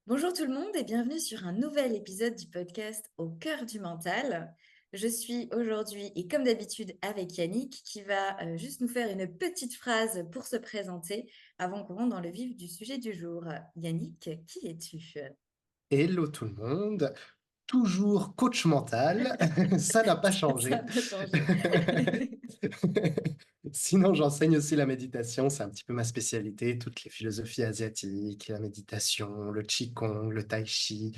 Bonjour tout le monde et bienvenue sur un nouvel épisode du podcast Au cœur du mental. Je suis aujourd'hui et comme d'habitude avec Yannick qui va juste nous faire une petite phrase pour se présenter avant qu'on rentre dans le vif du sujet du jour. Yannick, qui es-tu? Hello tout le monde, toujours coach mental, ça n'a pas Ça changé. n'a pas changé. Sinon, j'enseigne aussi la méditation, c'est un petit peu ma spécialité, toutes les philosophies asiatiques, la méditation, le qigong, le tai chi,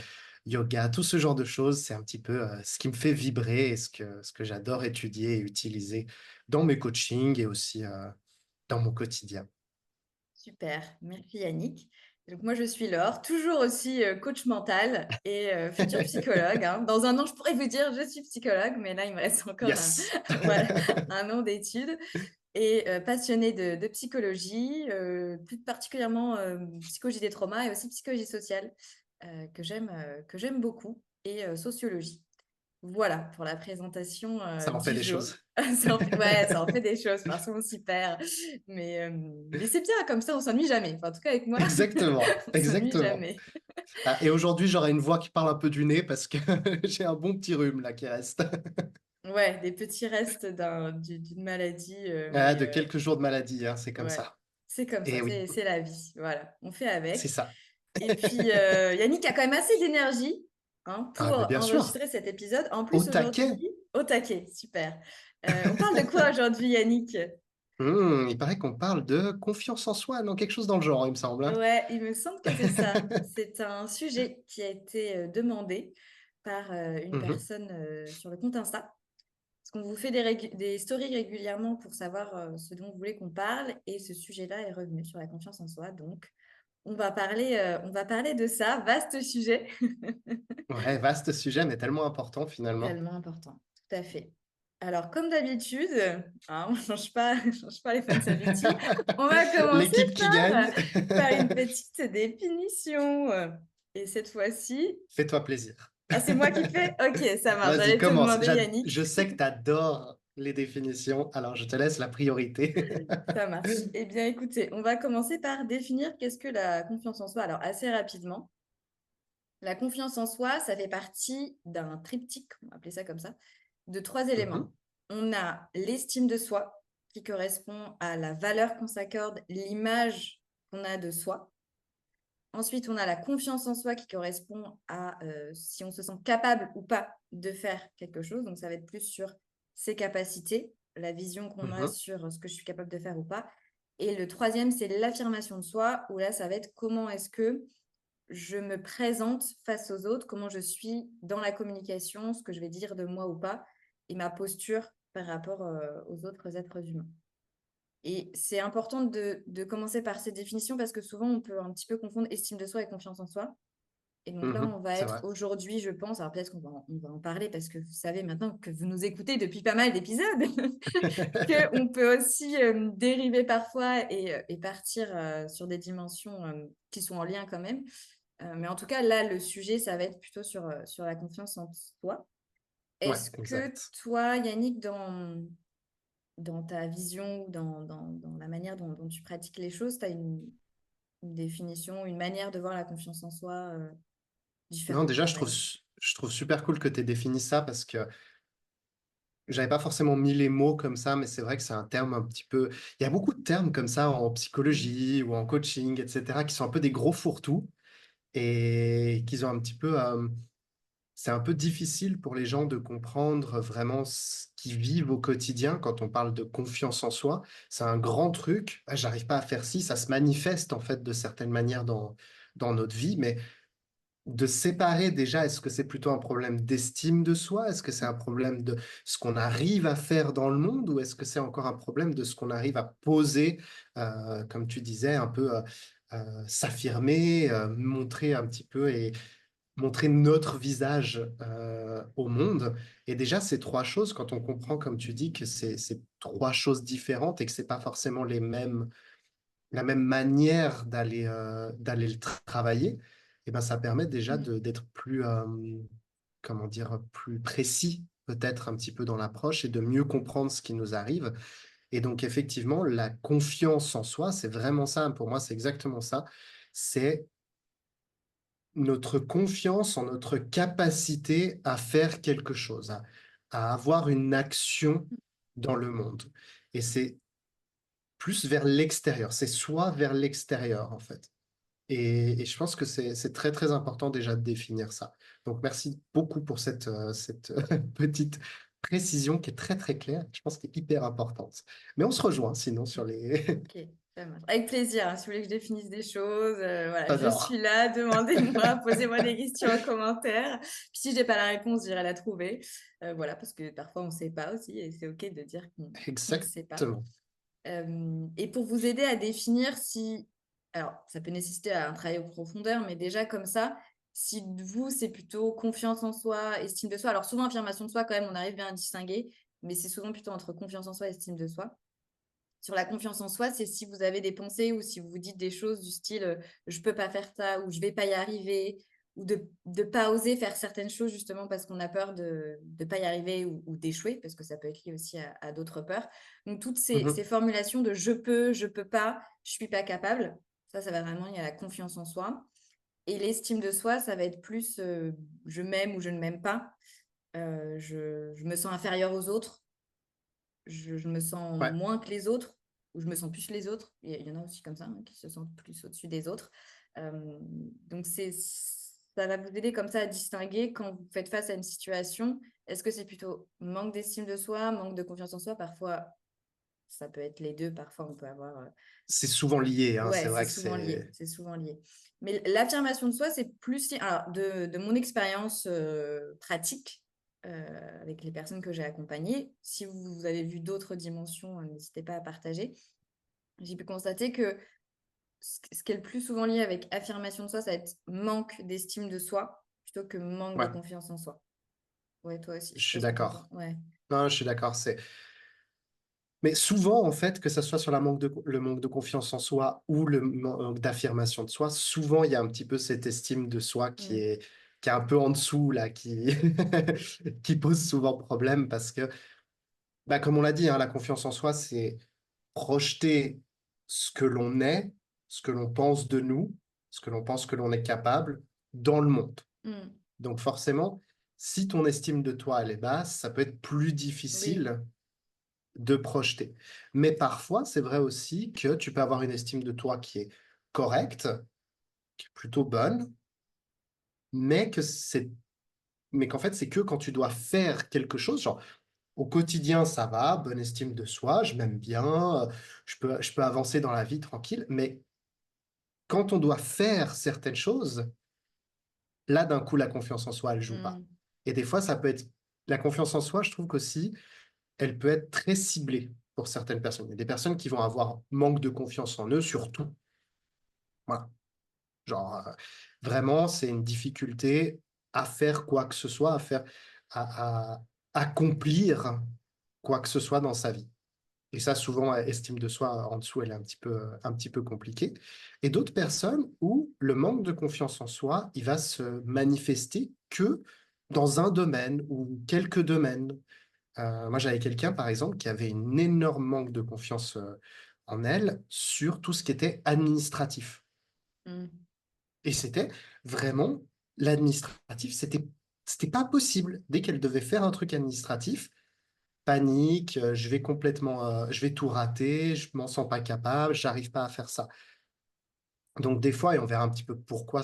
yoga, tout ce genre de choses, c'est un petit peu ce qui me fait vibrer et ce que j'adore étudier et utiliser dans mes coachings et aussi dans mon quotidien. Super, merci Yannick. Donc moi je suis Laure, toujours aussi coach mental et futur psychologue, hein. Dans un an je pourrais vous dire je suis psychologue, mais là il me reste encore Yes! voilà, un an d'études et passionnée de psychologie, plus particulièrement psychologie des traumas et aussi psychologie sociale que j'aime beaucoup et sociologie. Voilà pour la présentation Ça en fait du des jour. choses. Ouais, ça en fait des choses, parfois on s'y perd. Mais c'est bien, comme ça on s'ennuie jamais. Enfin, en tout cas avec moi, Exactement, on s'ennuie exactement. jamais. Ah, et aujourd'hui, j'aurai une voix qui parle un peu du nez parce que j'ai un bon petit rhume là qui reste. Ouais, des petits restes d'une maladie, Ah, de quelques jours de maladie, hein, c'est comme ouais, ça. c'est comme Et ça, oui, c'est la vie. Voilà, on fait c'est avec. ça. Et puis, Yannick a quand même assez d'énergie pour Ah, mais bien sûr, enregistrer cet épisode. En au plus, taquet. aujourd'hui, au taquet, super. On parle de quoi aujourd'hui, Yannick? Il paraît qu'on parle de confiance en soi, non, quelque chose dans le genre, il me semble, hein. Ouais, il me semble que c'est ça. C'est un sujet qui a été demandé par une Mhm, personne sur le compte Insta. Parce qu'on vous fait des stories régulièrement pour savoir ce dont vous voulez qu'on parle. Et ce sujet-là est revenu sur la confiance en soi. Donc, on va parler de ça. Vaste sujet. ouais, vaste sujet, mais tellement important finalement. Tellement important. Tout à fait. Alors, comme d'habitude, hein, on ne change pas, on change pas les bonnes habitudes. On va commencer L'équipe qui gagne. par une petite définition. Et cette fois-ci, Fais-toi plaisir. ah, c'est moi qui fais? Ok, ça marche. Vas-y, J'allais te commence. demander, Je Yannick. sais que tu adores les définitions, alors je te laisse la priorité. Ça marche. Eh bien, écoutez, on va commencer par définir qu'est-ce que la confiance en soi. Alors, assez rapidement, la confiance en soi, ça fait partie d'un triptyque, on va appeler ça comme ça, de trois Mhm, éléments. On a l'estime de soi, qui correspond à la valeur qu'on s'accorde, l'image qu'on a de soi. Ensuite, on a la confiance en soi qui correspond à si on se sent capable ou pas de faire quelque chose. Donc, ça va être plus sur ses capacités, la vision qu'on a mhm, sur ce que je suis capable de faire ou pas. Et le troisième, c'est l'affirmation de soi, où là, ça va être comment est-ce que je me présente face aux autres, comment je suis dans la communication, ce que je vais dire de moi ou pas, et ma posture par rapport aux autres êtres humains. Et c'est important de commencer par ces définitions parce que souvent on peut un petit peu confondre estime de soi et confiance en soi. Et donc là, on va c'est être vrai. aujourd'hui, je pense, alors peut-être on va en parler parce que vous savez maintenant que vous nous écoutez depuis pas mal d'épisodes, qu'on peut aussi dériver parfois et partir sur des dimensions qui sont en lien quand même. Mais en tout cas, là, le sujet, ça va être plutôt sur la confiance en soi. Ouais, Est-ce que exact. toi, Yannick, dans ta vision ou dans la manière dont tu pratiques les choses, tu as une définition, une manière de voir la confiance en soi Non, différente, déjà, on va dire. je trouve super cool que tu aies défini ça parce que j'avais pas forcément mis les mots comme ça, mais c'est vrai que c'est un terme un petit peu. Il y a beaucoup de termes comme ça en psychologie ou en coaching, etc., qui sont un peu des gros fourre-tout et qu'ils ont un petit peu. C'est un peu difficile pour les gens de comprendre vraiment ce qu'ils vivent au quotidien quand on parle de confiance en soi. C'est un grand truc. Ah, j'arrive pas à faire ci, ça se manifeste en fait de certaines manières dans notre vie, mais de séparer déjà, est-ce que c'est plutôt un problème d'estime de soi? Est-ce que c'est un problème de ce qu'on arrive à faire dans le monde ou est-ce que c'est encore un problème de ce qu'on arrive à poser, comme tu disais, un peu s'affirmer, montrer un petit peu et montrer notre visage au monde. Et déjà, ces trois choses, quand on comprend, comme tu dis, que c'est trois choses différentes et que c'est pas forcément la même manière d'aller le travailler, et ben ça permet déjà Mm. d'être plus, comment dire, plus précis peut-être un petit peu dans l'approche et de mieux comprendre ce qui nous arrive. Et donc effectivement, la confiance en soi, c'est vraiment ça. Pour moi, c'est exactement ça. C'est notre confiance en notre capacité à faire quelque chose, à avoir une action dans le monde. Et c'est plus vers l'extérieur, c'est soi vers l'extérieur, en fait. Et je pense que c'est très, très important déjà de définir ça. Donc merci beaucoup pour cette petite précision qui est très, très claire. Je pense qu'elle est hyper importante. Mais on se rejoint sinon sur les Ok, ça marche. Avec plaisir, hein, si vous voulez que je définisse des choses, voilà, je suis j'adore. là, demandez-moi, posez-moi des questions en commentaire. Puis si je n'ai pas la réponse, j'irai la trouver. Voilà, parce que parfois on ne sait pas aussi, et c'est OK de dire qu'on ne sait pas. Exactement. Et pour vous aider à définir si, alors ça peut nécessiter un travail en profondeur, mais déjà comme ça, si vous, c'est plutôt confiance en soi, estime de soi. Alors souvent, affirmation de soi, quand même, on arrive bien à distinguer, mais c'est souvent plutôt entre confiance en soi et estime de soi. Sur la confiance en soi, c'est si vous avez des pensées ou si vous vous dites des choses du style je peux pas faire ça ou je vais pas y arriver ou de ne pas oser faire certaines choses justement parce qu'on a peur de ne pas y arriver ou d'échouer parce que ça peut être lié aussi à d'autres peurs. Donc toutes ces Mmh. formulations de je peux pas, je suis pas capable, ça va vraiment, il y a la confiance en soi. Et l'estime de soi, ça va être plus je m'aime ou je ne m'aime pas, je me sens inférieure aux autres, je me sens Ouais. moins que les autres, ou je me sens plus les autres. Il y en a aussi comme ça, hein, qui se sentent plus au-dessus des autres. Donc, ça va vous aider comme ça à distinguer quand vous faites face à une situation. Est-ce que c'est plutôt manque d'estime de soi, manque de confiance en soi? Parfois, ça peut être les deux. Parfois, on peut avoir C'est souvent lié, hein, ouais, c'est c'est vrai que souvent lié. c'est C'est souvent lié. Mais l'affirmation de soi, c'est plus alors, de mon expérience pratique avec les personnes que j'ai accompagnées. Si vous avez vu d'autres dimensions, n'hésitez pas à partager. J'ai pu constater que ce qui est le plus souvent lié avec affirmation de soi, ça va être manque d'estime de soi plutôt que manque de ouais, confiance en soi. Ouais, toi aussi, je je sais pas suis ce que t'en penses. d'accord. Ouais. Non, je suis d'accord, c'est mais souvent, en fait, que ça soit sur le manque de confiance en soi ou le manque d'affirmation de soi, souvent, il y a un petit peu cette estime de soi Mm. qui est un peu en dessous, là, qui qui pose souvent problème parce que, bah, comme on l'a dit, hein, la confiance en soi, c'est projeter ce que l'on est, ce que l'on pense de nous, ce que l'on pense que l'on est capable dans le monde. Mm. Donc forcément, si ton estime de toi, elle est basse, ça peut être plus Oui, difficile de projeter. Mais parfois, c'est vrai aussi que tu peux avoir une estime de toi qui est correcte, qui est plutôt bonne, mais mais qu'en fait, c'est que quand tu dois faire quelque chose, genre au quotidien, ça va, bonne estime de soi, je m'aime bien, je peux avancer dans la vie tranquille, mais quand on doit faire certaines choses, là, d'un coup, la confiance en soi, elle joue pas. Mm. Et des fois, ça peut être la confiance en soi, je trouve qu'aussi, elle peut être très ciblée pour certaines personnes. Il y a des personnes qui vont avoir manque de confiance en eux sur tout. Voilà. Genre, vraiment, c'est une difficulté à faire quoi que ce soit, à accomplir quoi que ce soit dans sa vie. Et ça, souvent, estime de soi en dessous, elle est un petit peu compliquée. Et d'autres personnes où le manque de confiance en soi, il va se manifester que dans un domaine ou quelques domaines. Moi, j'avais quelqu'un, par exemple, qui avait un énorme manque de confiance en elle sur tout ce qui était administratif. Mm. Et c'était vraiment l'administratif, c'était pas possible. Dès qu'elle devait faire un truc administratif, panique, je vais tout rater, je m'en sens pas capable, j'arrive pas à faire ça. Donc des fois, et on verra un petit peu pourquoi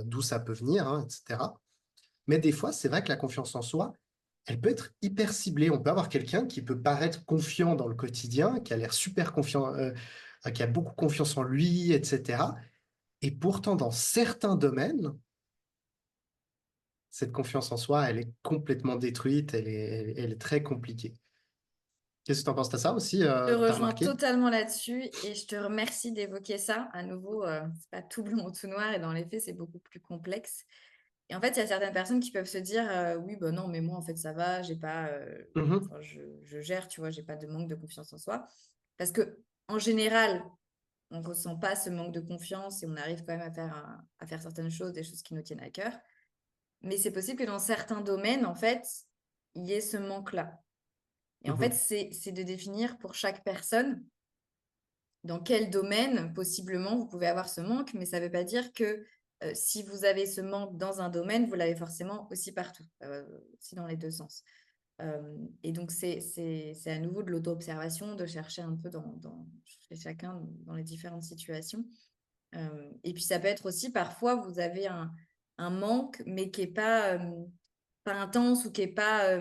d'où ça peut venir, hein, etc. Mais des fois, c'est vrai que la confiance en soi, elle peut être hyper ciblée. On peut avoir quelqu'un qui peut paraître confiant dans le quotidien, qui a l'air super confiant, qui a beaucoup confiance en lui, etc. Et pourtant, dans certains domaines, cette confiance en soi, elle est complètement détruite, elle est très compliquée. Qu'est-ce que tu en penses de ça aussi, Je te tu as rejoins remarqué? totalement là-dessus et je te remercie d'évoquer ça. À nouveau, c'est pas tout blanc ou tout noir et dans les faits, c'est beaucoup plus complexe. Et en fait, il y a certaines personnes qui peuvent se dire oui, bah non, mais moi, en fait, ça va, j'ai pas, Mhm, enfin, je gère, tu vois, j'ai pas de manque de confiance en soi. Parce que, en général, on ressent pas ce manque de confiance et on arrive quand même à faire certaines choses, des choses qui nous tiennent à cœur. Mais c'est possible que dans certains domaines, en fait, il y ait ce manque-là. Et en fait, mhm. c'est de définir pour chaque personne dans quel domaine, possiblement, vous pouvez avoir ce manque, mais ça ne veut pas dire que si vous avez ce manque dans un domaine, vous l'avez forcément aussi partout, aussi dans les deux sens. Et donc, c'est à nouveau de l'auto-observation, de chercher un peu chez chacun dans les différentes situations. Et puis, ça peut être aussi, parfois, vous avez un manque, mais qui n'est pas intense ou qui n'est pas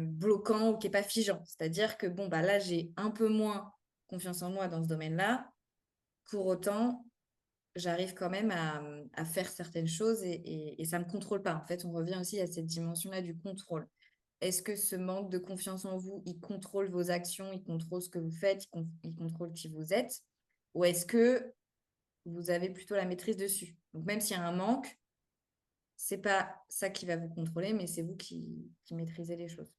bloquant ou qui n'est pas figeant. C'est-à-dire que, bon, bah, là, j'ai un peu moins confiance en moi dans ce domaine-là. Pour autant, j'arrive quand même à faire certaines choses et ça ne me contrôle pas. En fait, on revient aussi à cette dimension-là du contrôle. Est-ce que ce manque de confiance en vous, il contrôle vos actions, il contrôle ce que vous faites, il contrôle qui vous êtes? Ou est-ce que vous avez plutôt la maîtrise dessus? Donc, même s'il y a un manque, c'est pas ça qui va vous contrôler, mais c'est vous qui maîtrisez les choses.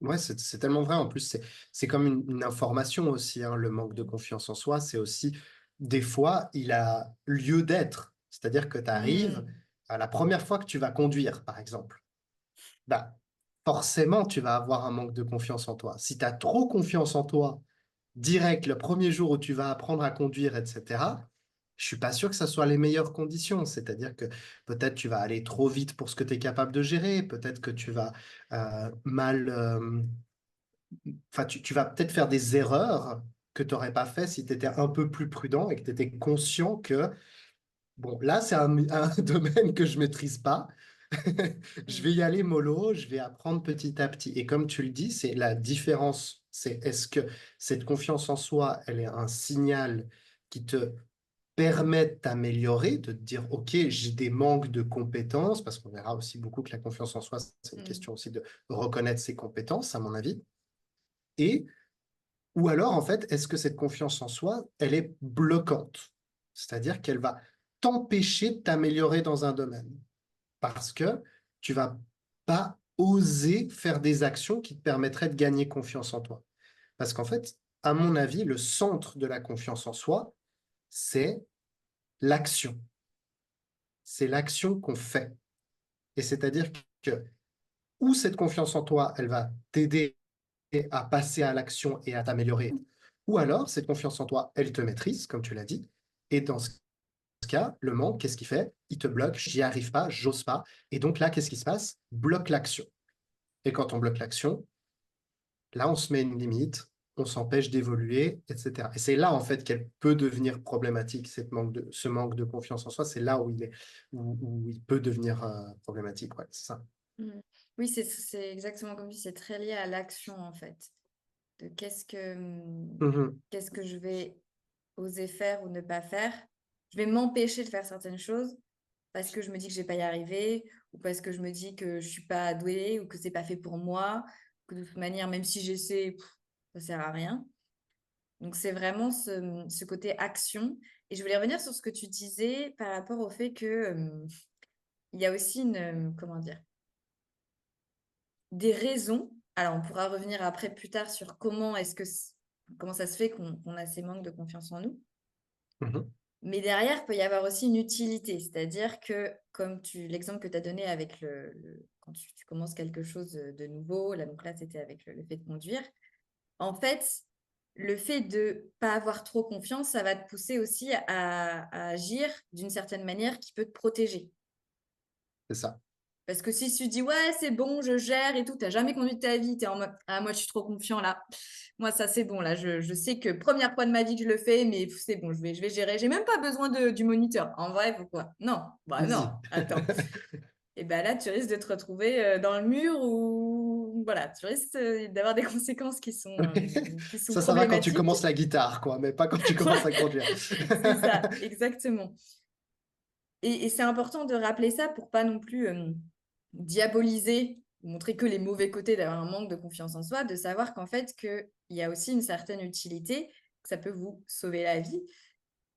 Ouais, c'est tellement vrai. En plus, c'est comme une information aussi, hein, le manque de confiance en soi. C'est aussi, des fois, il a lieu d'être. C'est-à-dire que tu arrives, Hmm. à la première fois que tu vas conduire, par exemple, bah, forcément, tu vas avoir un manque de confiance en toi. Si tu as trop confiance en toi, direct, le premier jour où tu vas apprendre à conduire, etc., je suis pas sûr que ça soit les meilleures conditions. C'est-à-dire que peut-être tu vas aller trop vite pour ce que tu es capable de gérer, peut-être que tu vas mal, enfin, tu vas peut-être faire des erreurs que tu n'aurais pas fait si tu étais un peu plus prudent et que tu étais conscient que, bon, là, c'est un domaine que je maîtrise pas. Je vais Hmm. y aller mollo, je vais apprendre petit à petit. Et comme tu le dis, c'est la différence. C'est est-ce que cette confiance en soi, elle est un signal qui te permet de t'améliorer, de te dire, OK, j'ai des manques de compétences, parce qu'on verra aussi beaucoup que la confiance en soi, c'est une Hmm. question aussi de reconnaître ses compétences, à mon avis. Et ou alors, en fait, est-ce que cette confiance en soi, elle est bloquante? C'est-à-dire qu'elle va t'empêcher de t'améliorer dans un domaine parce que tu vas pas oser faire des actions qui te permettraient de gagner confiance en toi. Parce qu'en fait, à mon avis, le centre de la confiance en soi, c'est l'action. C'est l'action qu'on fait. Et c'est-à-dire que où cette confiance en toi, elle va t'aider à passer à l'action et à t'améliorer, ou alors cette confiance en toi, elle te maîtrise, comme tu l'as dit, et dans ce cas, le manque, qu'est-ce qu'il fait? Il te bloque, j'y arrive pas, j'ose pas, et donc là, qu'est-ce qui se passe? Bloque l'action. Et quand on bloque l'action, là, on se met une limite, on s'empêche d'évoluer, etc. Et c'est là, en fait, qu'elle peut devenir problématique, ce manque de confiance en soi, c'est là où il peut devenir problématique, ouais, c'est ça. Hmm. Oui, c'est exactement comme tu dis, c'est très lié à l'action en fait. De Mhm. qu'est-ce que je vais oser faire ou ne pas faire. Je vais m'empêcher de faire certaines choses parce que je me dis que je vais pas y arriver ou parce que je me dis que je suis pas douée ou que c'est pas fait pour moi, que de toute manière, même si j'essaie, ça sert à rien. Donc, c'est vraiment ce côté action. Et je voulais revenir sur ce que tu disais par rapport au fait que il y a aussi comment dire, des raisons. Alors, on pourra revenir après plus tard sur comment ça se fait qu'on a ces manques de confiance en nous. Mhm. Mais derrière, il peut y avoir aussi une utilité, c'est-à-dire que, comme l'exemple que tu as donné avec quand tu commences quelque chose de nouveau, là, donc là, c'était avec le fait de conduire. En fait, le fait de pas avoir trop confiance, ça va te pousser aussi à agir d'une certaine manière qui peut te protéger. C'est ça. Parce que si tu dis, ouais, c'est bon, je gère et tout, tu n'as jamais conduit de ta vie, tu es en mode, ah, moi, je suis trop confiant là. Moi, ça, c'est bon. Là, je sais que première fois de ma vie que je le fais, mais c'est bon, je vais gérer. J'ai même pas besoin du moniteur. En vrai, pourquoi? Non, bah non, Easy. attends. Et ben là, tu risques de te retrouver dans le mur ou voilà, tu risques d'avoir des conséquences qui sont Ça va quand tu problématiques. commences la guitare, quoi, mais pas quand tu commences à Ouais, conduire. c'est ça, exactement. Et c'est important de rappeler ça pour pas non plus diaboliser, montrer que les mauvais côtés d'avoir un manque de confiance en soi, de savoir qu'en fait, qu'il y a aussi une certaine utilité, que ça peut vous sauver la vie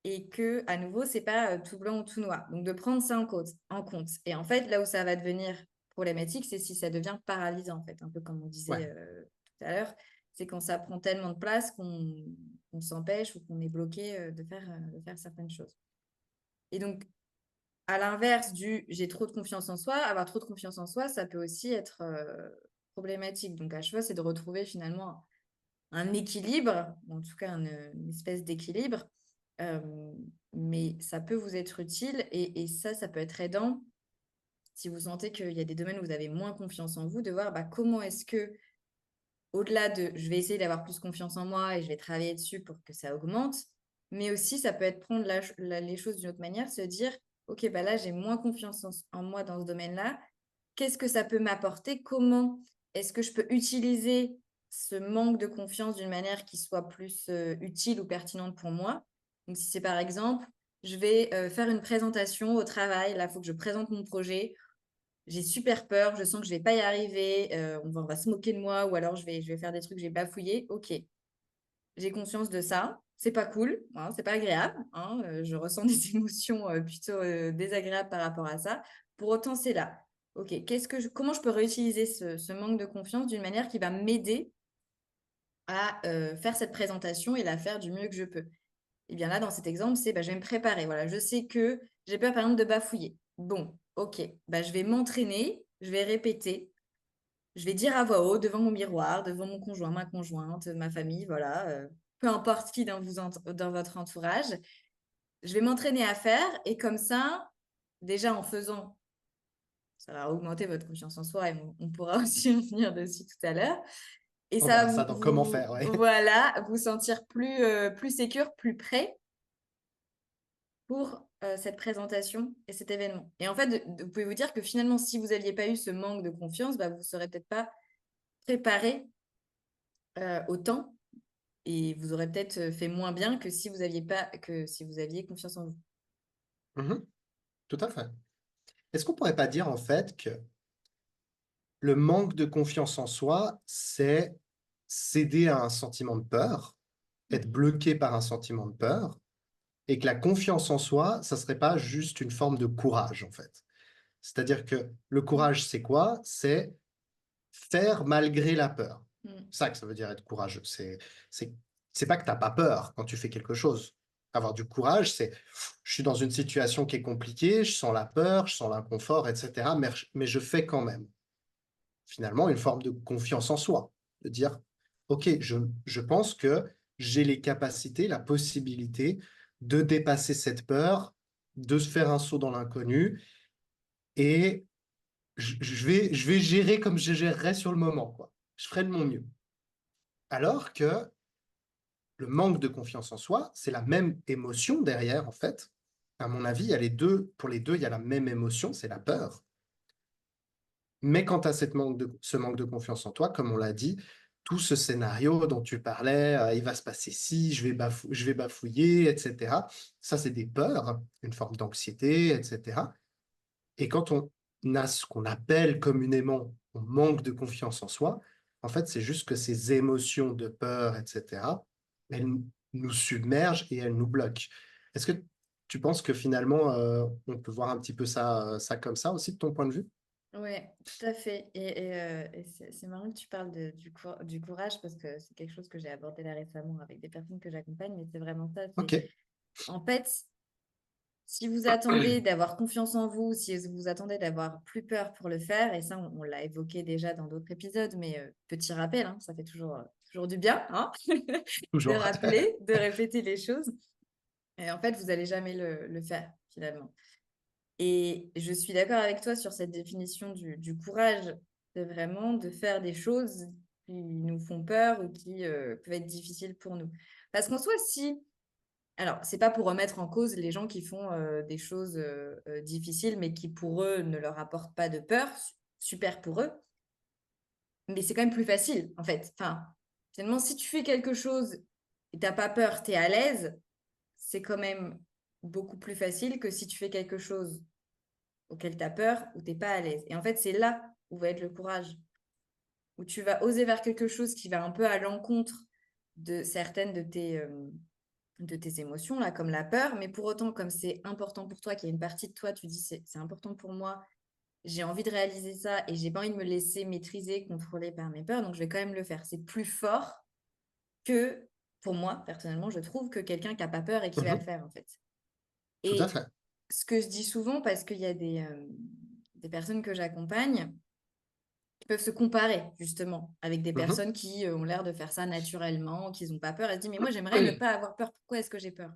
et que, à nouveau, c'est pas tout blanc ou tout noir. Donc, de prendre ça en compte. Et en fait, là où ça va devenir problématique, c'est si ça devient paralysant, en fait, un peu comme on disait Ouais, tout à l'heure. C'est quand ça prend tellement de place qu'on s'empêche ou qu'on est bloqué de faire certaines choses. Et donc, à l'inverse du j'ai trop de confiance en soi, avoir trop de confiance en soi, ça peut aussi être problématique. Donc, à chaque fois, c'est de retrouver finalement un équilibre, ou en tout cas une espèce d'équilibre euh, mais ça peut vous être utile et ça peut être aidant si vous sentez qu'il y a des domaines où vous avez moins confiance en vous, de voir comment est-ce que, au-delà de je vais essayer d'avoir plus confiance en moi et je vais travailler dessus pour que ça augmente, mais aussi ça peut être prendre les choses d'une autre manière, se dire, OK, bah là, j'ai moins confiance en moi dans ce domaine-là. Qu'est-ce que ça peut m'apporter? Comment est-ce que je peux utiliser ce manque de confiance d'une manière qui soit plus utile ou pertinente pour moi? Donc, si c'est par exemple, je vais faire une présentation au travail, là, il faut que je présente mon projet. J'ai super peur, je sens que je vais pas y arriver, on va se moquer de moi, ou alors je vais faire des trucs, je vais bafouiller. Ok, j'ai conscience de ça. C'est pas cool, hein, c'est pas agréable, hein, je ressens des émotions plutôt désagréables par rapport à ça. Pour autant, c'est là. Ok, comment je peux réutiliser ce manque de confiance d'une manière qui va m'aider à faire cette présentation et la faire du mieux que je peux. Et bien là, dans cet exemple, c'est je vais me préparer. Voilà, je sais que j'ai peur, par exemple, de bafouiller. Bon, ok, je vais m'entraîner, je vais répéter, je vais dire à voix haute, devant mon miroir, devant mon conjoint, ma conjointe, ma famille, voilà, peu importe qui dans votre entourage. Je vais m'entraîner à faire et comme ça, déjà en faisant, ça va augmenter votre confiance en soi et on pourra aussi revenir dessus tout à l'heure. Et On ça verra va ça dans comment faire, ouais. voilà, vous sentir plus sécure, plus prêt pour cette présentation et cet événement. Et en fait, vous pouvez vous dire que finalement, si vous n'aviez pas eu ce manque de confiance, vous ne serez peut-être pas préparé autant et vous aurez peut-être fait moins bien que si vous aviez confiance en vous. Mhm, tout à fait. Est-ce qu'on pourrait pas dire en fait que le manque de confiance en soi, c'est céder à un sentiment de peur, être Mhm. bloqué par un sentiment de peur, et que la confiance en soi, ça serait pas juste une forme de courage, en fait. C'est-à-dire que le courage, c'est quoi? C'est faire malgré la peur. Mhm. C'est ça que ça veut dire être courageux. C'est, c'est pas que t'as pas peur quand tu fais quelque chose. Avoir du courage, c'est je suis dans une situation qui est compliquée, je sens la peur, je sens l'inconfort, etc. Mais je fais quand même. Finalement, une forme de confiance en soi. De dire, OK, je pense que j'ai les capacités, la possibilité de dépasser cette peur, de se faire un saut dans l'inconnu et je vais gérer comme je gérerais sur le moment, quoi. Je ferai de mon mieux. Alors que le manque de confiance en soi, c'est la même émotion derrière, en fait. À mon avis, il y a les deux, pour les deux, il y a la même émotion, c'est la peur. Mais quand tu as ce manque de confiance en toi, comme on l'a dit, tout ce scénario dont tu parlais, il va se passer ci, je vais bafouiller, etc. Ça, c'est des peurs, une forme d'anxiété, etc. Et quand on a ce qu'on appelle communément, on manque de confiance en soi, en fait, c'est juste que ces émotions de peur, etc., elles nous submergent et elles nous bloquent. Est-ce que tu penses que finalement, on peut voir un petit peu ça comme ça aussi, de ton point de vue? Oui, tout à fait. Et c'est marrant que tu parles du courage parce que c'est quelque chose que j'ai abordé là récemment avec des personnes que j'accompagne, mais c'est vraiment ça. C'est Ok. en fait, si vous attendez d'avoir confiance en vous, si vous attendez d'avoir plus peur pour le faire, et ça, on l'a évoqué déjà dans d'autres épisodes, mais petit rappel, hein, ça fait toujours du bien, hein, de Toujours. rappeler, de répéter les choses. Et en fait, vous n'allez jamais le faire, finalement. Et je suis d'accord avec toi sur cette définition du courage, c'est vraiment de faire des choses qui nous font peur ou qui peuvent être difficiles pour nous. Parce qu'en soi, si alors, c'est pas pour remettre en cause les gens qui font des choses difficiles, mais qui pour eux ne leur apportent pas de peur. Super pour eux. Mais c'est quand même plus facile, en fait. Enfin, finalement, si tu fais quelque chose et t'as pas peur, tu es à l'aise, c'est quand même beaucoup plus facile que si tu fais quelque chose auquel tu as peur ou t'es pas à l'aise. Et en fait, c'est là où va être le courage, où tu vas oser vers quelque chose qui va un peu à l'encontre de certaines de tes émotions, là, comme la peur, mais pour autant, comme c'est important pour toi, qu'il y a une partie de toi, tu dis c'est important pour moi, j'ai envie de réaliser ça et j'ai pas envie de me laisser maîtriser, contrôler par mes peurs, donc je vais quand même le faire. C'est plus fort que, pour moi, personnellement, je trouve que quelqu'un qui n'a pas peur et qui va le Mhm. faire, en fait. Tout à Et fait. ce que je dis souvent, parce qu'il y a des personnes que j'accompagne qui peuvent se comparer, justement, avec des Mhm. personnes qui ont l'air de faire ça naturellement, qui n'ont pas peur, elles se disent, mais moi, j'aimerais ne pas avoir peur, pourquoi est-ce que j'ai peur?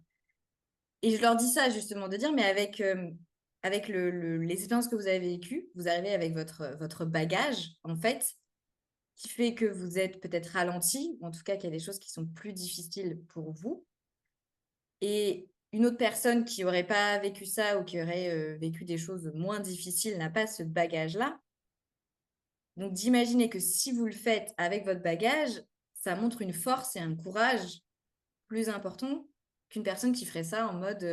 Et je leur dis ça justement, de dire, mais avec les expériences que vous avez vécues, vous arrivez avec votre bagage, en fait, qui fait que vous êtes peut-être ralenti, ou en tout cas qu'il y a des choses qui sont plus difficiles pour vous. Et une autre personne qui n'aurait pas vécu ça ou qui aurait vécu des choses moins difficiles n'a pas ce bagage-là. Donc d'imaginer que si vous le faites avec votre bagage, ça montre une force et un courage plus important qu'une personne qui ferait ça en mode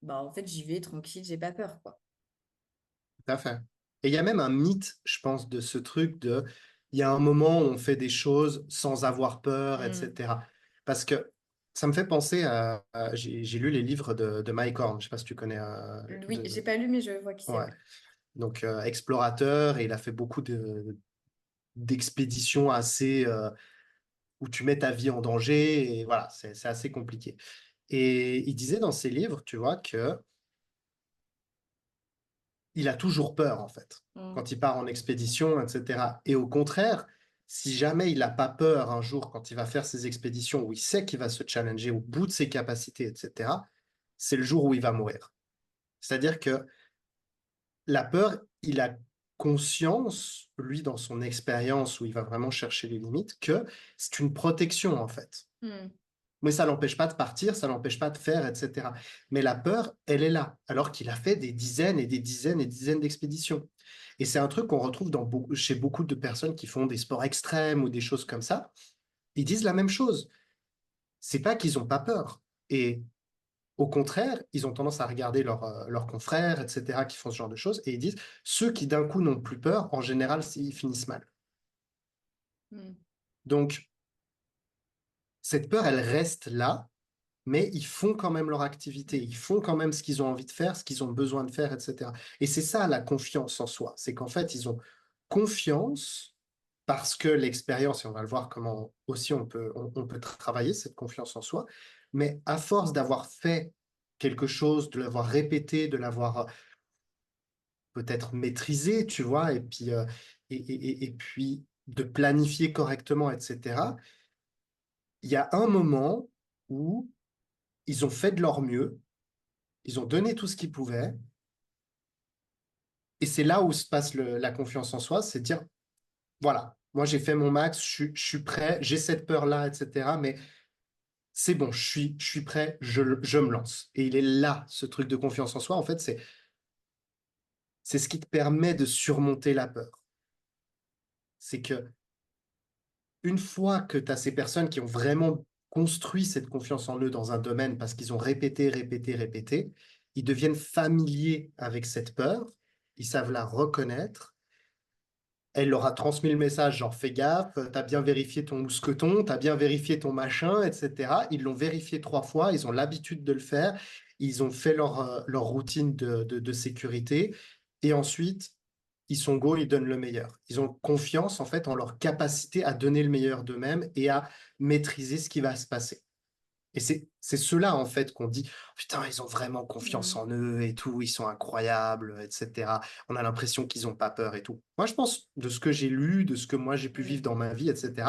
bah en fait j'y vais tranquille, j'ai pas peur quoi. Tout à fait. Et il y a même un mythe, je pense, de ce truc de, il y a un moment où on fait des choses sans avoir peur, Mm. etc. Parce que ça me fait penser j'ai lu les livres de Mike Horn, je sais pas si tu connais, Oui, j'ai pas lu mais je vois qui c'est, ouais. ouais. Donc explorateur, et il a fait beaucoup d'expéditions assez, où tu mets ta vie en danger, et voilà, c'est assez compliqué. Et il disait dans ses livres, tu vois, que il a toujours peur, en fait, Mm. quand il part en expédition, etc. Et au contraire, si jamais il n'a pas peur un jour quand il va faire ses expéditions, où il sait qu'il va se challenger au bout de ses capacités, etc., c'est le jour où il va mourir. C'est-à-dire que la peur, il a conscience, lui, dans son expérience où il va vraiment chercher les limites, que c'est une protection, en fait. Mm. Mais ça l'empêche pas de partir, ça l'empêche pas de faire, etc. Mais la peur, elle est là, alors qu'il a fait des dizaines et des dizaines et des dizaines d'expéditions. Et c'est un truc qu'on retrouve chez beaucoup de personnes qui font des sports extrêmes ou des choses comme ça. Ils disent la même chose. C'est pas qu'ils ont pas peur. Et au contraire, ils ont tendance à regarder leurs confrères, etc., qui font ce genre de choses, et ils disent, ceux qui d'un coup n'ont plus peur, en général, ils finissent mal. Mm. Donc, cette peur, elle reste là, mais ils font quand même leur activité, ils font quand même ce qu'ils ont envie de faire, ce qu'ils ont besoin de faire, etc. Et c'est ça la confiance en soi, c'est qu'en fait, ils ont confiance parce que l'expérience, et on va le voir comment aussi on peut travailler cette confiance en soi, mais à force d'avoir fait quelque chose, de l'avoir répété, de l'avoir peut-être maîtrisé, tu vois, et puis, et puis de planifier correctement, etc., il y a un moment où ils ont fait de leur mieux, ils ont donné tout ce qu'ils pouvaient. Et c'est là où se passe la confiance en soi, c'est de dire, voilà, moi j'ai fait mon max, je suis prêt, j'ai cette peur-là, etc. Mais c'est bon, je suis prêt, je me lance. Et il est là, ce truc de confiance en soi, en fait, c'est ce qui te permet de surmonter la peur. C'est que une fois que tu as ces personnes qui ont vraiment construit cette confiance en eux dans un domaine parce qu'ils ont répété, répété, répété, ils deviennent familiers avec cette peur, ils savent la reconnaître. Elle leur a transmis le message, genre fais gaffe, t'as bien vérifié ton mousqueton, t'as bien vérifié ton machin, etc. Ils l'ont vérifié 3 fois, ils ont l'habitude de le faire, ils ont fait leur routine de sécurité, et ensuite, ils sont go, ils donnent le meilleur. Ils ont confiance en fait en leur capacité à donner le meilleur d'eux-mêmes et à maîtriser ce qui va se passer. Et c'est ceux-là, en fait, qu'on dit, putain, ils ont vraiment confiance Mm. en eux et tout, ils sont incroyables, etc. On a l'impression qu'ils n'ont pas peur et tout. Moi, je pense, de ce que j'ai lu, de ce que moi j'ai pu vivre Mm. dans ma vie, etc.,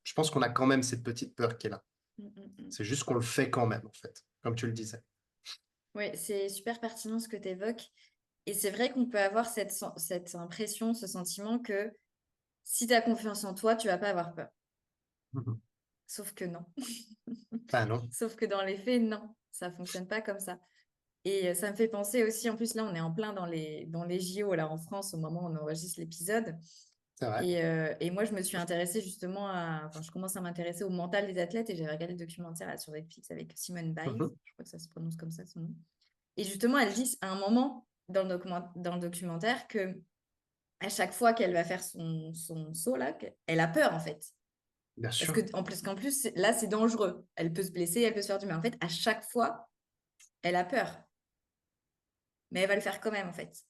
je pense qu'on a quand même cette petite peur qui est là. Mm. Mm. Mm. C'est juste qu'on le fait quand même, en fait, comme tu le disais. Oui, c'est super pertinent ce que tu évoques. Et c'est vrai qu'on peut avoir cette impression, ce sentiment que si tu as confiance en toi, tu vas pas avoir peur. Mhm. Sauf que non. Ah non, Sauf que dans les faits, non, ça fonctionne pas comme ça. Et ça me fait penser aussi, en plus là, on est en plein dans les JO là en France au moment où on enregistre l'épisode. c'est vrai. Et moi, je me suis intéressée justement enfin, je commence à m'intéresser au mental des athlètes et j'ai regardé le documentaire là, sur Netflix avec Simone Biles, Mhm. je crois que ça se prononce comme ça son nom. Et justement, elle dit à un moment dans le documentaire que à chaque fois qu'elle va faire son saut là, elle a peur en fait. Bien Parce sûr. que qu'en plus, là, c'est dangereux. Elle peut se blesser, elle peut se faire du mal. En fait, à chaque fois, elle a peur. Mais elle va le faire quand même, en fait.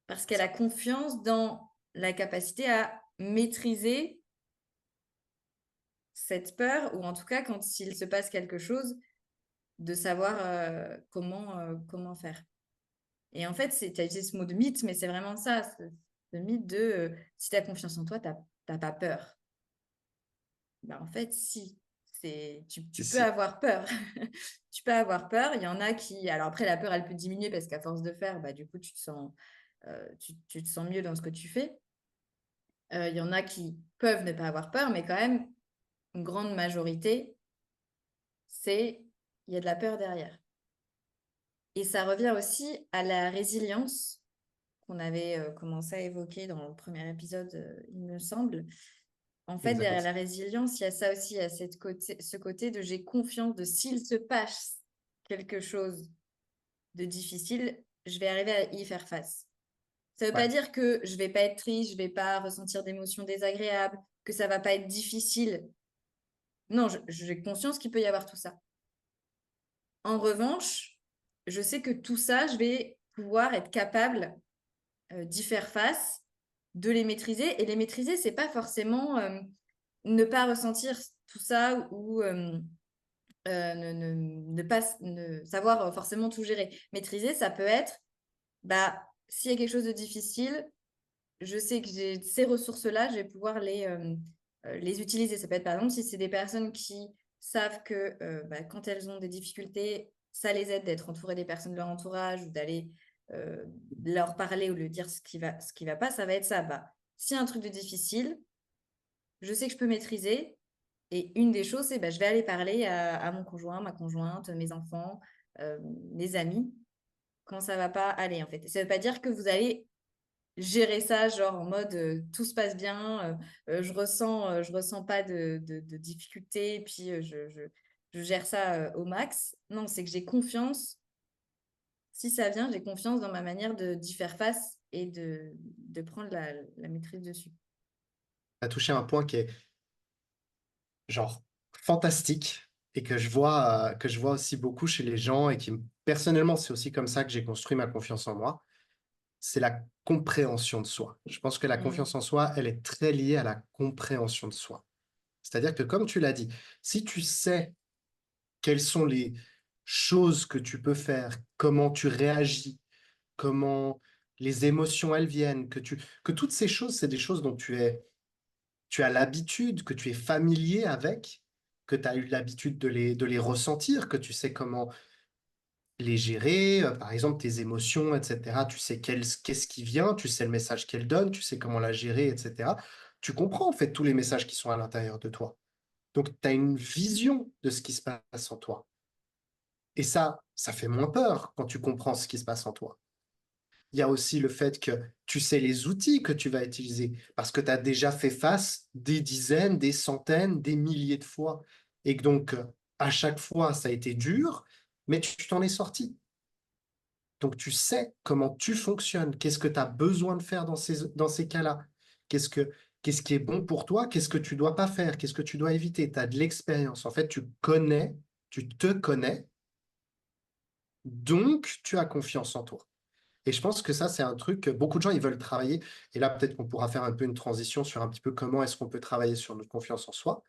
Parce qu'elle a confiance dans la capacité à maîtriser cette peur, ou en tout cas, quand il se passe quelque chose, de savoir comment faire. Et en fait, tu as utilisé ce mot de mythe, mais c'est vraiment ça, ce mythe de si tu as confiance en toi, tu n'as pas peur. Ben, en fait, si. Tu peux C'est avoir peur. Tu peux avoir peur. Il y en a qui... Alors après, la peur, elle peut diminuer parce qu'à force de faire, bah, du coup, tu te sens mieux dans ce que tu fais. Il y en a qui peuvent ne pas avoir peur, mais quand même, une grande majorité, il y a de la peur derrière. Et ça revient aussi à la résilience qu'on avait commencé à évoquer dans le premier épisode, il me semble. En fait, exactement derrière ça. la résilience, il y a ça aussi, il y a ce côté de j'ai confiance de s'il se passe quelque chose de difficile, je vais arriver à y faire face. Ça ne veut Ouais. pas dire que je ne vais pas être triste, je ne vais pas ressentir d'émotions désagréables, que ça ne va pas être difficile. Non, j'ai conscience qu'il peut y avoir tout ça. En revanche, je sais que tout ça, je vais pouvoir être capable d'y faire face, de les maîtriser. Et les maîtriser, c'est pas forcément ne pas ressentir tout ça ou ne pas savoir forcément tout gérer. Maîtriser, ça peut être, bah, s'il y a quelque chose de difficile, je sais que j'ai ces ressources-là, je vais pouvoir les utiliser. Ça peut être, par exemple, si c'est des personnes qui savent que bah, quand elles ont des difficultés, ça les aide d'être entourées des personnes de leur entourage ou d'aller euh, leur parler ou leur dire ce qui va pas, ça va être ça. Bah, s'il y a un truc de difficile, je sais que je peux maîtriser. Et une des choses, c'est bah, je vais aller parler à mon conjoint, ma conjointe, mes enfants, euh, mes amis, quand ça va pas aller, en fait. Ça veut pas dire que vous allez gérer ça, genre en mode tout se passe bien, je ressens pas de difficultés, et puis je gère ça au max. Non, c'est que j'ai confiance. Si ça vient, j'ai confiance dans ma manière d'y faire face et de prendre la maîtrise dessus. Tu as touché un point qui est genre fantastique et que je vois aussi beaucoup chez les gens et personnellement, c'est aussi comme ça que j'ai construit ma confiance en moi. C'est la compréhension de soi. Je pense que la Mm. confiance en soi, elle est très liée à la compréhension de soi. C'est-à-dire que comme tu l'as dit, si tu sais quelles sont les choses que tu peux faire, comment tu réagis, comment les émotions elles viennent, que toutes ces choses, c'est des choses dont tu as l'habitude, que tu es familier avec, que tu as eu l'habitude de les ressentir, que tu sais comment les gérer, par exemple tes émotions, etc. Tu sais qu'est-ce qui vient, tu sais le message qu'elle donne, tu sais comment la gérer, etc. Tu comprends en fait tous les messages qui sont à l'intérieur de toi. Donc tu as une vision de ce qui se passe en toi. Et ça fait moins peur quand tu comprends ce qui se passe en toi. Il y a aussi le fait que tu sais les outils que tu vas utiliser parce que tu as déjà fait face des dizaines, des centaines, des milliers de fois. Et que donc, à chaque fois, ça a été dur, mais tu t'en es sorti. Donc, tu sais comment tu fonctionnes, qu'est-ce que tu as besoin de faire dans ces cas-là, qu'est-ce que, qu'est-ce qui est bon pour toi, qu'est-ce que tu dois pas faire, qu'est-ce que tu dois éviter. Tu as de l'expérience. En fait, tu te connais, donc tu as confiance en toi. Et je pense que ça, c'est un truc que beaucoup de gens, ils veulent travailler. Et là, peut-être qu'on pourra faire un peu une transition sur un petit peu comment est-ce qu'on peut travailler sur notre confiance en soi.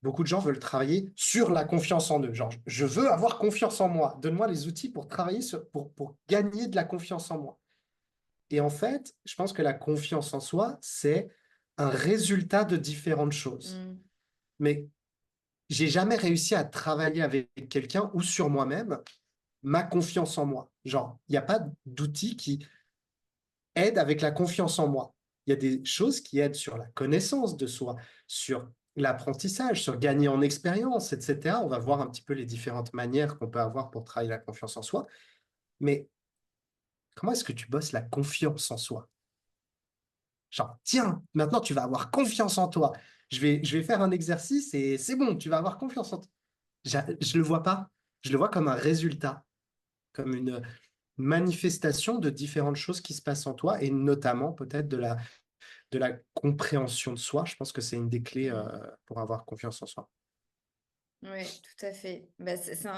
Beaucoup de gens veulent travailler sur la confiance en eux. Genre, je veux avoir confiance en moi. Donne-moi les outils pour travailler pour gagner de la confiance en moi. Et en fait, je pense que la confiance en soi, c'est un résultat de différentes choses. Mm. Mais j'ai jamais réussi à travailler avec quelqu'un ou sur moi-même ma confiance en moi. Genre, il n'y a pas d'outil qui aide avec la confiance en moi. Il y a des choses qui aident sur la connaissance de soi, sur l'apprentissage, sur gagner en expérience, etc. On va voir un petit peu les différentes manières qu'on peut avoir pour travailler la confiance en soi. Mais comment est-ce que tu bosses la confiance en soi? Genre, tiens, maintenant tu vas avoir confiance en toi. Je vais faire un exercice et c'est bon, tu vas avoir confiance en toi. Je le vois pas. Je le vois comme un résultat, comme une manifestation de différentes choses qui se passent en toi et notamment peut-être de la compréhension de soi. Je pense que c'est une des clés Mm. pour avoir confiance en soi. Oui, tout à fait. Bah,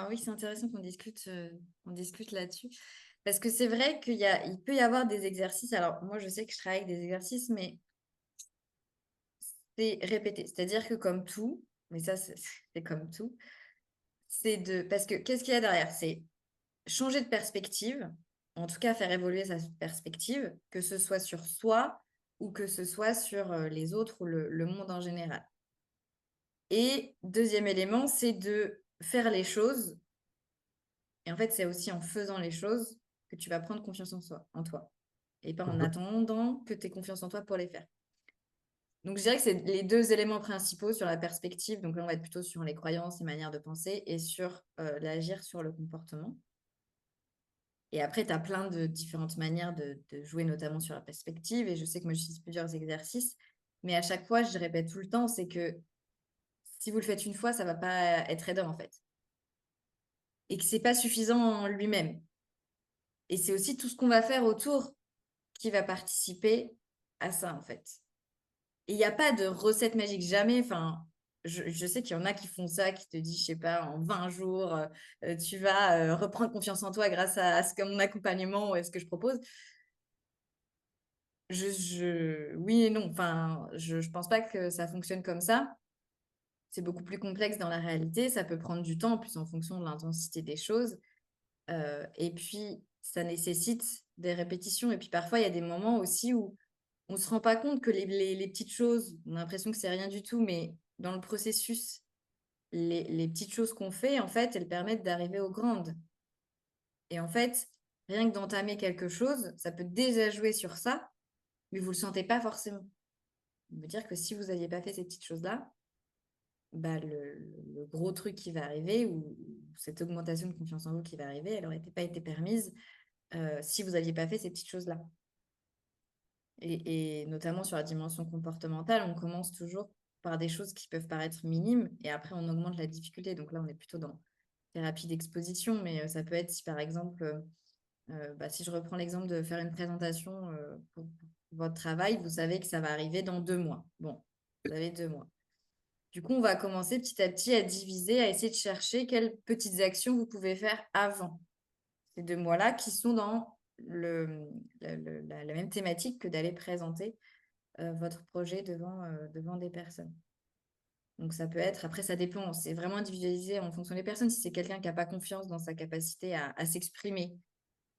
oui, c'est intéressant qu'on discute là-dessus. Parce que c'est vrai il peut y avoir des exercices. Alors, moi, je sais que je travaille avec des exercices, mais c'est répété. C'est-à-dire que comme tout, mais ça, c'est comme tout, parce que qu'est-ce qu'il y a derrière? C'est changer de perspective, en tout cas faire évoluer sa perspective, que ce soit sur soi ou que ce soit sur les autres ou le monde en général. Et deuxième élément, c'est de faire les choses. Et en fait, c'est aussi en faisant les choses que tu vas prendre confiance en toi. Et pas en Mhm. attendant que tu aies confiance en toi pour les faire. Donc, je dirais que c'est les deux éléments principaux sur la perspective. Donc là, on va être plutôt sur les croyances, les manières de penser et sur l'agir sur le comportement. Et après, tu as plein de différentes manières de jouer, notamment sur la perspective. Et je sais que moi, j'utilise plusieurs exercices. Mais à chaque fois, je répète tout le temps, c'est que si vous le faites une fois, ça ne va pas être aidant, en fait. Et que ce n'est pas suffisant en lui-même. Et c'est aussi tout ce qu'on va faire autour qui va participer à ça, en fait. Et il n'y a pas de recette magique, jamais. Enfin, je sais qu'il y en a qui font ça, qui te disent, je sais pas, en 20 jours, tu vas reprendre confiance en toi grâce à ce que mon accompagnement ou à ce que je propose. Oui et non. Enfin, je pense pas que ça fonctionne comme ça. C'est beaucoup plus complexe dans la réalité. Ça peut prendre du temps, en plus en fonction de l'intensité des choses. Et puis, ça nécessite des répétitions. Et puis, parfois, il y a des moments aussi où on ne se rend pas compte que les petites choses, on a l'impression que c'est rien du tout, mais dans le processus, les petites choses qu'on fait, en fait, elles permettent d'arriver aux grandes. Et en fait, rien que d'entamer quelque chose, ça peut déjà jouer sur ça, mais vous ne le sentez pas forcément. Ça veut dire que si vous n'aviez pas fait ces petites choses-là, bah, le gros truc qui va arriver ou cette augmentation de confiance en vous qui va arriver, elle n'aurait pas été permise si vous n'aviez pas fait ces petites choses-là. Et notamment sur la dimension comportementale, on commence toujours par des choses qui peuvent paraître minimes et après on augmente la difficulté. Donc là, on est plutôt dans thérapie d'exposition, mais ça peut être si par exemple, si je reprends l'exemple de faire une présentation pour votre travail, vous savez que ça va arriver dans 2 mois. Bon, vous avez 2 mois. Du coup, on va commencer petit à petit à diviser, à essayer de chercher quelles petites actions vous pouvez faire avant ces 2 mois-là qui sont dans la même thématique que d'aller présenter votre projet devant des personnes. Donc ça peut être, après ça dépend, c'est vraiment individualisé en fonction des personnes. Si c'est quelqu'un qui n'a pas confiance dans sa capacité à s'exprimer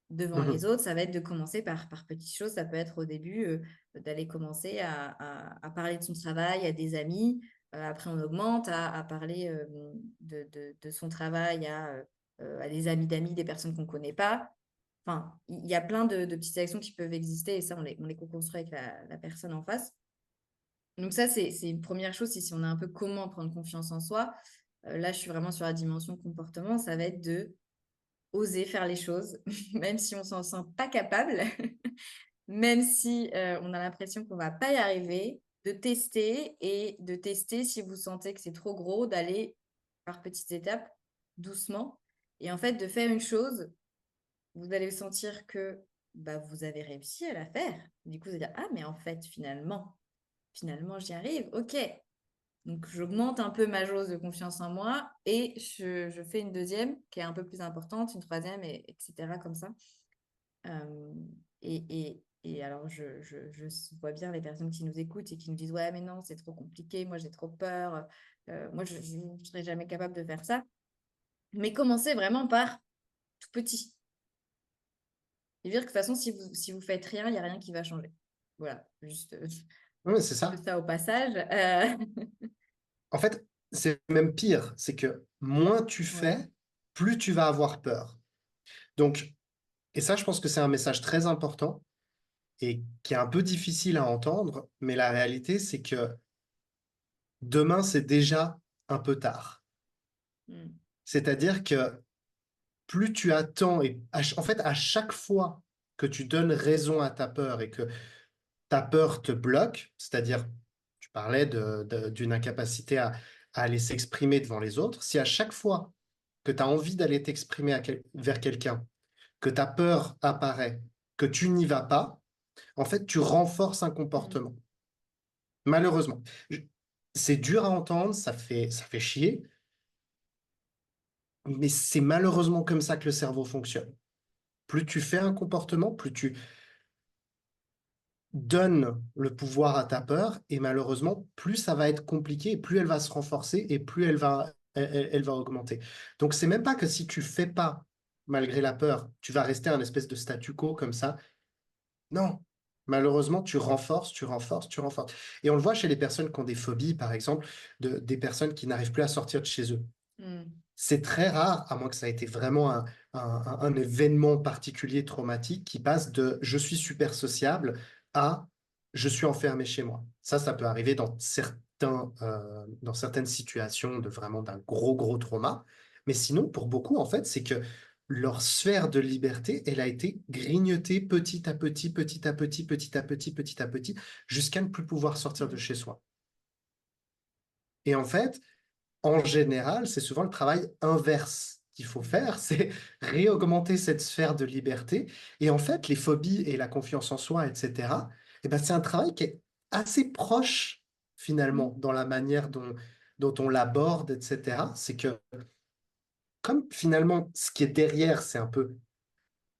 devant les Mhm. autres, ça va être de commencer par petites choses. Ça peut être au début d'aller commencer à parler de son travail à des amis. Après, on augmente à parler de son travail à des amis d'amis, des personnes qu'on ne connaît pas. Enfin, il y a plein de petites actions qui peuvent exister et ça, on les co-construit avec la personne en face. Donc ça, c'est une première chose. Si on a un peu comment prendre confiance en soi, là, je suis vraiment sur la dimension comportement. Ça va être de oser faire les choses, même si on s'en sent pas capable, même si on a l'impression qu'on va pas y arriver, de tester et de tester si vous sentez que c'est trop gros, d'aller par petites étapes, doucement. Et en fait, de faire une chose, vous allez sentir que bah, vous avez réussi à la faire. Du coup, vous allez dire, ah, mais en fait, finalement, j'y arrive. OK. Donc, j'augmente un peu ma jauge de confiance en moi et je fais une deuxième qui est un peu plus importante, une troisième, etc. comme ça. Euh, et alors, je vois bien les personnes qui nous écoutent et qui nous disent, ouais, mais non, c'est trop compliqué, moi, j'ai trop peur, moi, je ne serais jamais capable de faire ça. Mais commencez vraiment par tout petit. Et dire que de toute façon, si vous faites rien, il n'y a rien qui va changer. Voilà, juste, Ouais, c'est juste ça. ça au passage. En fait, c'est même pire, c'est que moins tu Ouais. fais, plus tu vas avoir peur. Donc, et ça, je pense que c'est un message très important et qui est un peu difficile à entendre, mais la réalité, c'est que demain, c'est déjà un peu tard. Mm. C'est-à-dire que plus tu attends, et en fait, à chaque fois que tu donnes raison à ta peur et que ta peur te bloque, c'est-à-dire, tu parlais d'une incapacité à aller s'exprimer devant les autres, si à chaque fois que tu as envie d'aller t'exprimer vers quelqu'un, que ta peur apparaît, que tu n'y vas pas, en fait, tu renforces un Mm. comportement. Malheureusement. Je- C'est dur à entendre, ça fait chier, mais c'est malheureusement comme ça que le cerveau fonctionne. Plus tu fais un comportement, plus tu donnes le pouvoir à ta peur, et malheureusement, plus ça va être compliqué, et plus elle va se renforcer, et plus elle va augmenter. Donc, c'est même pas que si tu fais pas, malgré la peur, tu vas rester un espèce de statu quo comme ça. Non, Malheureusement, tu renforces, tu renforces, tu renforces. Et on le voit chez les personnes qui ont des phobies, par exemple, des personnes qui n'arrivent plus à sortir de chez eux. Mm. C'est très rare, à moins que ça ait été vraiment un événement particulier traumatique qui passe de je suis super sociable à je suis enfermé chez moi. Ça peut arriver dans certaines situations de vraiment d'un gros trauma. Mais sinon, pour beaucoup, en fait, c'est que leur sphère de liberté, elle a été grignotée petit à petit, petit à petit, petit à petit, petit à petit, jusqu'à ne plus pouvoir sortir de Mm. chez soi. Et en fait, en général, c'est souvent le travail inverse qu'il faut faire, c'est réaugmenter cette sphère de liberté. Et en fait, les phobies et la confiance en soi, etc., eh ben, c'est un travail qui est assez proche, finalement, Mm. dans la manière dont on l'aborde, etc. C'est que, comme finalement, ce qui est derrière, c'est un peu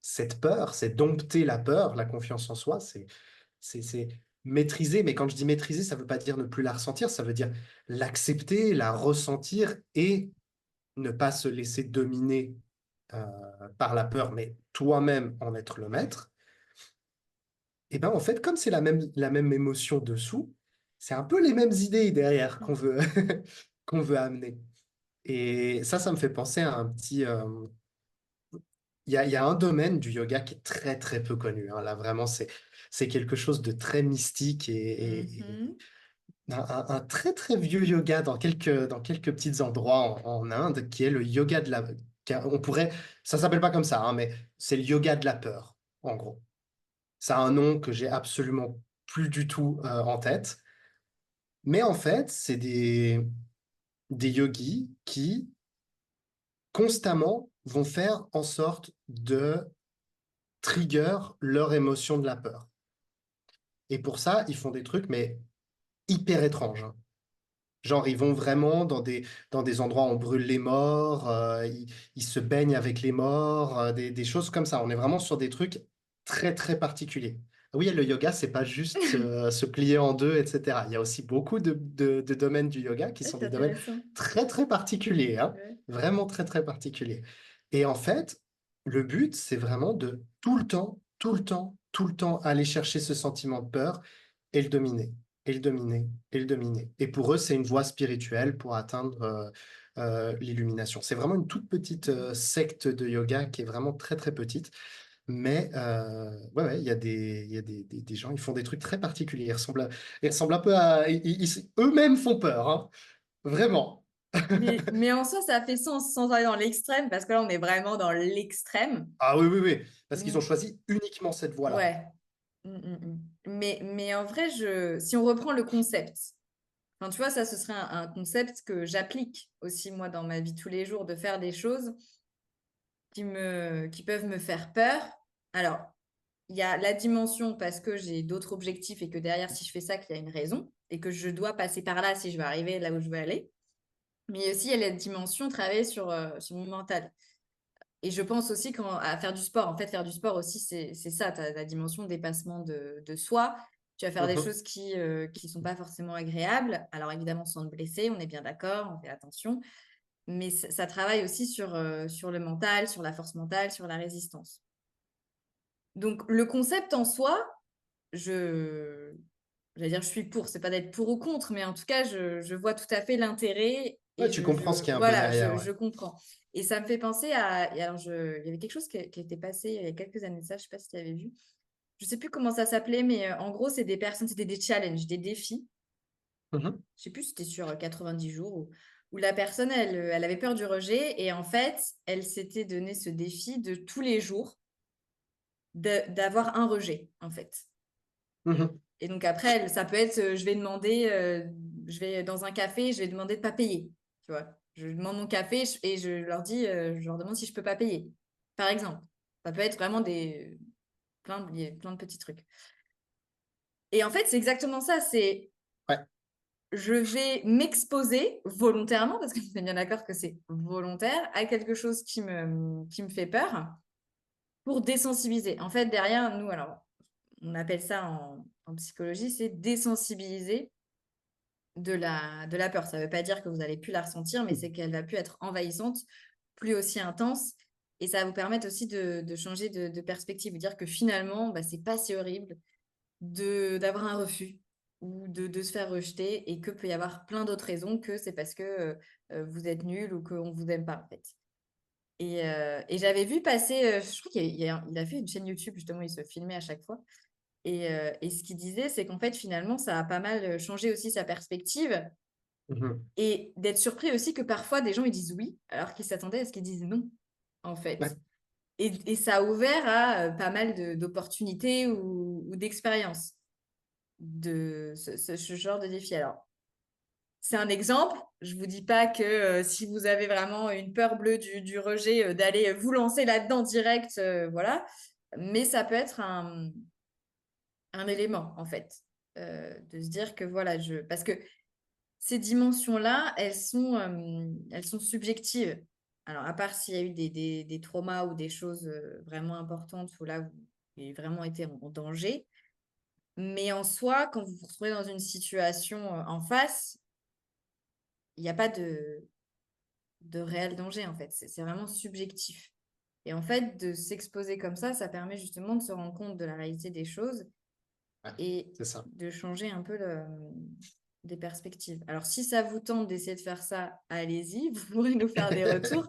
cette peur, c'est dompter la peur, la confiance en soi, c'est maîtriser. Mais quand je dis maîtriser, ça ne veut pas dire ne plus la ressentir, ça veut dire l'accepter, la ressentir et ne pas se laisser dominer euh, par la peur, mais toi-même en être le maître, et ben en fait, comme c'est la même émotion dessous, c'est un peu les mêmes idées derrière qu'on veut, qu'on veut amener. Et ça me fait penser à un petit... il y a un domaine du yoga qui est très très peu connu, hein. Là, vraiment, c'est quelque chose de très mystique et Mhm. un très très vieux yoga dans quelques petits endroits en Inde, qui est le yoga de la... On pourrait, ça s'appelle pas comme ça, hein, mais c'est le yoga de la peur, en gros. Ça a un nom que j'ai absolument plus du tout en tête. Mais en fait, c'est des yogis qui constamment vont faire en sorte de trigger leur émotion de la peur. Et pour ça, ils font des trucs, mais hyper étranges, hein. Genre, ils vont vraiment dans des endroits où on brûle les morts, ils se baignent avec les morts, des choses comme ça. On est vraiment sur des trucs très, très particuliers. Oui, le yoga, c'est pas juste se plier en deux, etc. Il y a aussi beaucoup de domaines du yoga qui Ouais, sont c'est des domaines intéressant. très, très particuliers, hein. Ouais. Vraiment très, très particuliers. Et en fait, le but, c'est vraiment de tout le temps, tout le temps, tout le temps aller chercher ce sentiment de peur et le dominer et le dominer, et le dominer. Et pour eux, c'est une voie spirituelle pour atteindre l'illumination. C'est vraiment une toute petite secte de yoga qui est vraiment très, très petite. Mais ouais, il y a des gens, ils font des trucs très particuliers. Ils ressemblent un peu à... eux-mêmes font peur, hein. Vraiment. Mais en soi, ça fait sens sans aller dans l'extrême, parce que là, on est vraiment dans l'extrême. Ah oui, oui, oui. Parce qu'ils ont Mm. choisi uniquement cette voie-là. Ouais. Mais en vrai, si on reprend le concept, enfin, tu vois, ça, ce serait un concept que j'applique aussi, moi, dans ma vie tous les jours, de faire des choses qui peuvent me faire peur. Alors, il y a la dimension parce que j'ai d'autres objectifs et que derrière, si je fais ça, qu'il y a une raison et que je dois passer par là si je veux arriver là où je veux aller. Mais aussi, il y a la dimension travailler sur mon mental. Et je pense aussi à faire du sport. En fait, faire du sport aussi, c'est ça, tu as la dimension dépassement de soi. Tu vas faire des Mhm. choses qui sont pas forcément agréables. Alors évidemment, sans te blesser, on est bien d'accord, on fait attention. Mais ça travaille aussi sur le mental, sur la force mentale, sur la résistance. Donc le concept en soi, je, j'allais dire je suis pour, c'est pas d'être pour ou contre, mais en tout cas, je vois tout à fait l'intérêt Ouais, et tu comprends ce qu'il y a un peu voilà, derrière, ouais. je comprends. Et ça me fait penser et alors il y avait quelque chose qui était passé il y a quelques années de ça, je sais pas si tu avais vu. Je sais plus comment ça s'appelait, mais en gros, c'est des personnes, c'était des challenges, des défis. Mhm. Je sais plus si c'était sur 90 jours où la personne, elle avait peur du rejet et en fait, elle s'était donné ce défi de tous les jours d'avoir un rejet, en fait. Mhm. Et donc après, ça peut être, je vais dans un café, je vais demander de pas payer, tu vois. Je demande mon café et je leur demande si je peux pas payer, par exemple. Ça peut être vraiment plein de petits trucs. Et en fait, c'est exactement ça, c'est Ouais. je vais m'exposer volontairement, parce que je suis bien d'accord que c'est volontaire, à quelque chose qui me fait peur pour désensibiliser. En fait, derrière, nous, alors, on appelle ça en psychologie, c'est désensibiliser de la peur. Ça ne veut pas dire que vous n'allez plus la ressentir, mais c'est qu'elle va plus être envahissante, plus aussi intense. Et ça va vous permettre aussi de changer de perspective, de dire que finalement, bah, c'est pas si horrible d'avoir un refus ou de se faire rejeter et que peut y avoir plein d'autres raisons que c'est parce que vous êtes nul ou qu'on vous aime pas en fait. Et j'avais vu passer, je crois qu'il a fait une chaîne YouTube justement, il se filmait à chaque fois. Et ce qu'il disait, c'est qu'en fait finalement ça a pas mal changé aussi sa perspective Mhm. et d'être surpris aussi que parfois des gens ils disent oui alors qu'ils s'attendaient à ce qu'ils disent non en fait. Ouais, Et ça a ouvert à pas mal d'opportunités ou d'expériences de ce genre de défi. Alors, c'est un exemple. Je vous dis pas que si vous avez vraiment une peur bleue du rejet, d'aller vous lancer là-dedans direct, voilà. Mais ça peut être un élément, en fait, de se dire que voilà, parce que ces dimensions-là, elles sont subjectives. Alors, à part s'il y a eu des traumas ou des choses vraiment importantes où là, vous avez vraiment été en danger. Mais en soi, quand vous vous retrouvez dans une situation en face, il n'y a pas de réel danger, en fait. C'est vraiment subjectif. Et en fait, de s'exposer comme ça permet justement de se rendre compte de la réalité des choses ouais, et c'est ça. de changer un peu des perspectives. Alors, si ça vous tente d'essayer de faire ça, allez-y, vous pourrez nous faire des retours.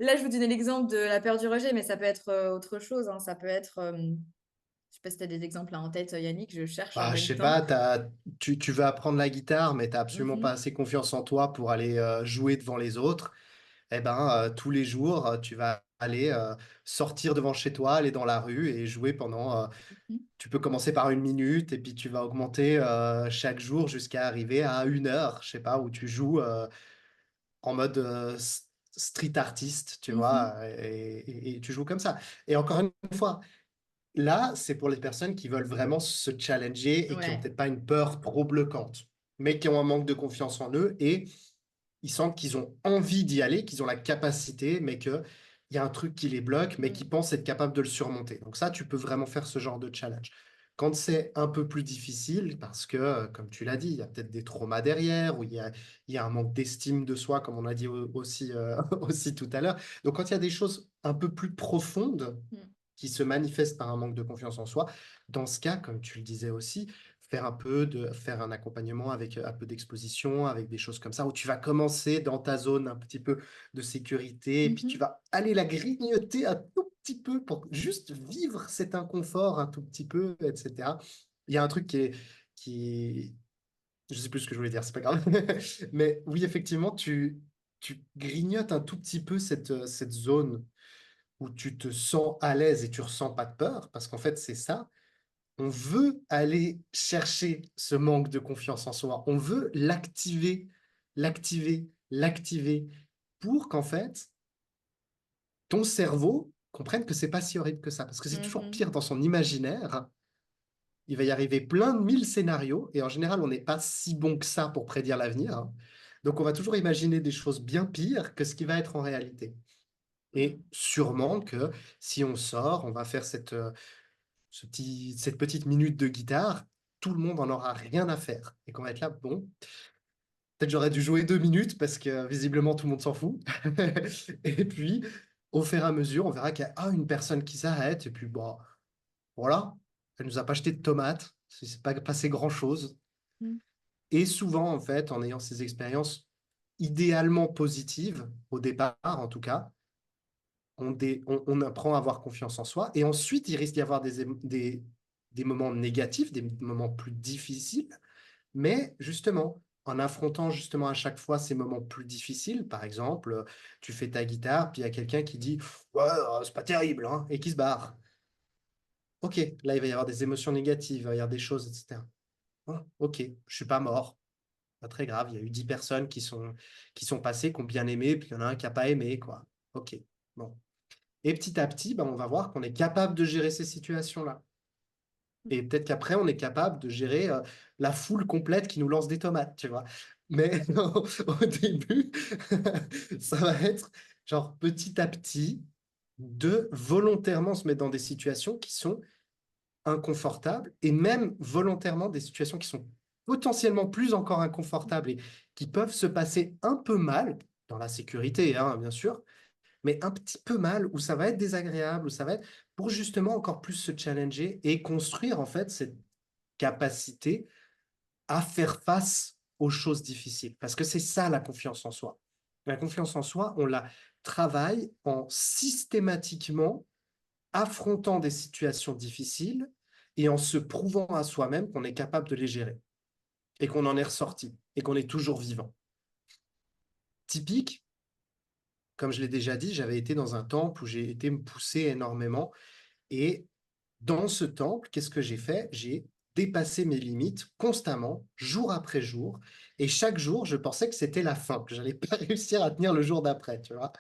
Là, je vous donnais l'exemple de la peur du rejet, mais ça peut être autre chose, hein. Ça peut être, je ne sais pas si tu as des exemples là en tête, Yannick, je cherche en Bah, je même sais temps. pas, tu veux apprendre la guitare, mais tu n'as absolument pas Mhm, assez confiance en toi pour aller jouer devant les autres. Eh ben, tous les jours, tu vas aller sortir devant chez toi, aller dans la rue et jouer pendant. mhm. Tu peux commencer par 1 minute et puis tu vas augmenter chaque jour jusqu'à arriver à 1 heure, je sais pas, où tu joues en mode street artiste, tu Mhm. vois, et tu joues comme ça. Et encore une fois, là, c'est pour les personnes qui veulent vraiment se challenger et qui ont Ouais. peut-être pas une peur trop bloquante, mais qui ont un manque de confiance en eux et ils sentent qu'ils ont envie d'y aller, qu'ils ont la capacité, mais qu'il y a un truc qui les bloque, mais qui Mm. pensent être capable de le surmonter. Donc ça, tu peux vraiment faire ce genre de challenge. Quand c'est un peu plus difficile, parce que, comme tu l'as dit, il y a peut-être des traumas derrière, ou il y a un manque d'estime de soi, comme on a dit aussi, aussi tout à l'heure. Donc quand il y a des choses un peu plus profondes, Mm. qui se manifestent par un manque de confiance en soi. Dans ce cas, comme tu le disais aussi, faire un accompagnement avec un peu d'exposition, avec des choses comme ça, où tu vas commencer dans ta zone un petit peu de sécurité, et puis tu Mhm. vas aller la grignoter un tout petit peu pour juste vivre cet inconfort un tout petit peu, etc. Il y a un truc je sais plus ce que je voulais dire, c'est pas grave. Mais oui, effectivement, tu grignotes un tout petit peu cette zone où tu te sens à l'aise et tu ressens pas de peur, parce qu'en fait, c'est ça. On veut aller chercher ce manque de confiance en soi. On veut l'activer pour qu'en fait, ton cerveau comprenne que c'est pas si horrible que ça. Parce que c'est toujours Mhm. pire dans son imaginaire. Il va y arriver plein de mille scénarios et en général, on n'est pas si bon que ça pour prédire l'avenir, hein. Donc, on va toujours imaginer des choses bien pires que ce qui va être en réalité. Et Mm. sûrement que si on sort, on va faire cette petite minute de guitare, tout le monde en aura rien à faire. Et qu'on va être là, bon, peut-être j'aurais dû jouer 2 minutes parce que visiblement tout le monde s'en fout. Et puis, au fur et à mesure, on verra qu'il y a une personne qui s'arrête. Et puis, bon, voilà, elle nous a pas acheté de tomates. C'est pas passé grand-chose. Mm. Et souvent, en fait, en ayant ces expériences idéalement positives, au départ en tout cas, on apprend à avoir confiance en soi. Et ensuite, il risque d'y avoir des moments négatifs, des moments plus difficiles. Mais justement, en affrontant justement à chaque fois ces moments plus difficiles, par exemple, tu fais ta guitare, puis il y a quelqu'un qui dit ouais, c'est pas terrible, hein, et qui se barre. Ok, là, il va y avoir des émotions négatives, il va y avoir des choses, etc. Ah, ok, je suis pas mort. Pas très grave, il y a eu 10 personnes qui sont passées, qui ont bien aimé, puis il y en a un qui n'a pas aimé, quoi. Ok, bon. Et petit à petit, ben, on va voir qu'on est capable de gérer ces situations-là. Et peut-être qu'après, on est capable de gérer la foule complète qui nous lance des tomates, tu vois. Mais au début, ça va être genre petit à petit de volontairement se mettre dans des situations qui sont inconfortables et même volontairement des situations qui sont potentiellement plus encore inconfortables et qui peuvent se passer un peu mal, dans la sécurité, hein, bien sûr, mais un petit peu mal, où ça va être désagréable, où ça va être pour justement encore plus se challenger et construire en fait capacité à faire face aux choses difficiles. Parce que c'est ça la confiance en soi. La confiance en soi, on la travaille en systématiquement affrontant des situations difficiles et en se prouvant à soi-même qu'on est capable de les gérer et qu'on en est ressorti et qu'on est toujours vivant. Typique, comme je l'ai déjà dit, j'avais été dans un temple où j'ai été me pousser énormément et dans ce temple, qu'est-ce que j'ai fait? J'ai dépassé mes limites constamment, jour après jour, et chaque jour, je pensais que c'était la fin, que j'allais pas réussir à tenir le jour d'après, tu vois.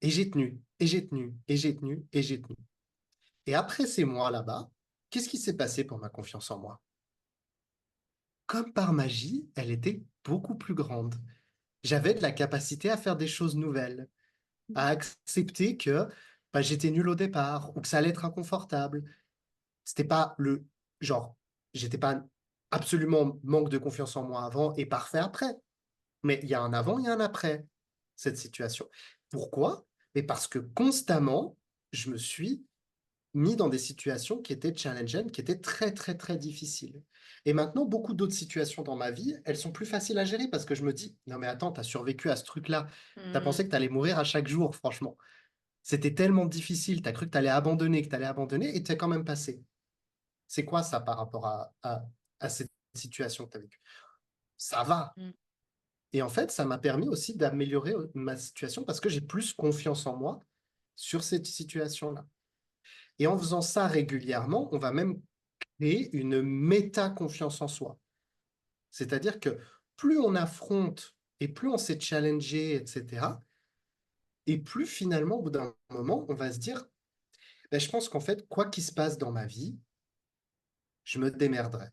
Et j'ai tenu, et j'ai tenu, et j'ai tenu, et j'ai tenu. Et après ces mois là-bas, qu'est-ce qui s'est passé pour ma confiance en moi? Comme par magie, elle était beaucoup plus grande. J'avais de la capacité à faire des choses nouvelles, à accepter que bah, j'étais nul au départ ou que ça allait être inconfortable. C'était pas le genre, j'étais pas absolument manque de confiance en moi avant et parfait après. Mais il y a un avant, il y a un après cette situation. Pourquoi? Mais parce que constamment, je me suis mis dans des situations qui étaient challengeantes, qui étaient très, très, très difficiles. Et maintenant, beaucoup d'autres situations dans ma vie, elles sont plus faciles à gérer parce que je me dis, non mais attends, tu as survécu à ce truc-là. Tu as pensé que tu allais mourir à chaque jour, franchement. C'était tellement difficile, tu as cru que tu allais abandonner, que tu allais abandonner, et tu es quand même passé. C'est quoi ça par rapport à cette situation que tu as vécue? Ça va. Mm. Et en fait, ça m'a permis aussi d'améliorer ma situation parce que j'ai plus confiance en moi sur cette situation-là. Et en faisant ça régulièrement, on va même créer une méta-confiance en soi. C'est-à-dire que plus on affronte et plus on s'est challengé, etc., et plus finalement, au bout d'un moment, on va se dire, ben, je pense qu'en fait, quoi qu'il se passe dans ma vie, je me démerderai.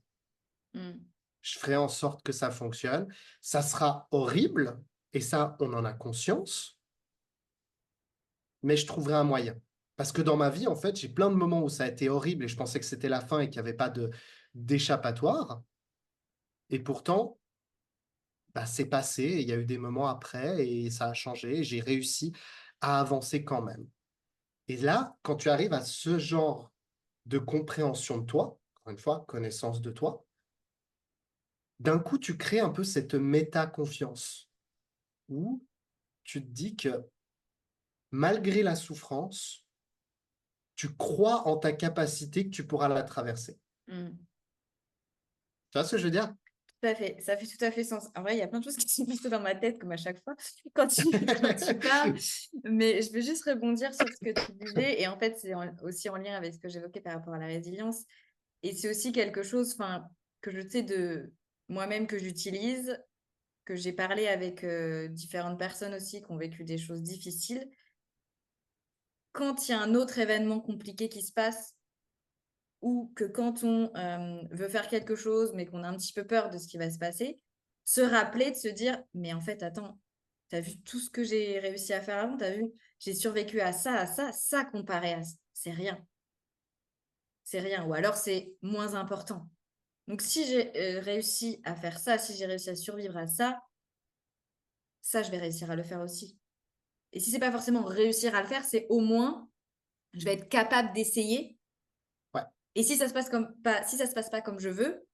Mm. Je ferai en sorte que ça fonctionne. Ça sera horrible, et ça, on en a conscience, mais je trouverai un moyen. Parce que dans ma vie, en fait, j'ai plein de moments où ça a été horrible et je pensais que c'était la fin et qu'il n'y avait pas d'échappatoire. Et pourtant, bah, c'est passé, et il y a eu des moments après et ça a changé et j'ai réussi à avancer quand même. Et là, quand tu arrives à ce genre de compréhension de toi, encore une fois, connaissance de toi, d'un coup, tu crées un peu cette méta-confiance où tu te dis que malgré la souffrance, tu crois en ta capacité que tu pourras la traverser. Mm. Tu vois ce que je veux dire? Tout à fait, ça fait tout à fait sens. En vrai, il y a plein de choses qui sont passées dans ma tête, comme à chaque fois, quand tu parles. Mais je veux juste rebondir sur ce que tu disais. Et en fait, c'est aussi en lien avec ce que j'évoquais par rapport à la résilience. Et c'est aussi quelque chose, que je sais de moi-même que j'utilise, que j'ai parlé avec différentes personnes aussi qui ont vécu des choses difficiles. Quand il y a un autre événement compliqué qui se passe, ou que quand on veut faire quelque chose, mais qu'on a un petit peu peur de ce qui va se passer, se rappeler, de se dire, mais en fait, attends, t'as vu tout ce que j'ai réussi à faire avant, t'as vu, j'ai survécu à ça comparé à ça, c'est rien. C'est rien, ou alors c'est moins important. Donc si j'ai réussi à faire ça, si j'ai réussi à survivre à ça, je vais réussir à le faire aussi. Et si c'est pas forcément réussir à le faire, c'est au moins, je vais être capable d'essayer. Ouais, Et si ça se passe comme pas, si ça se passe pas comme je veux,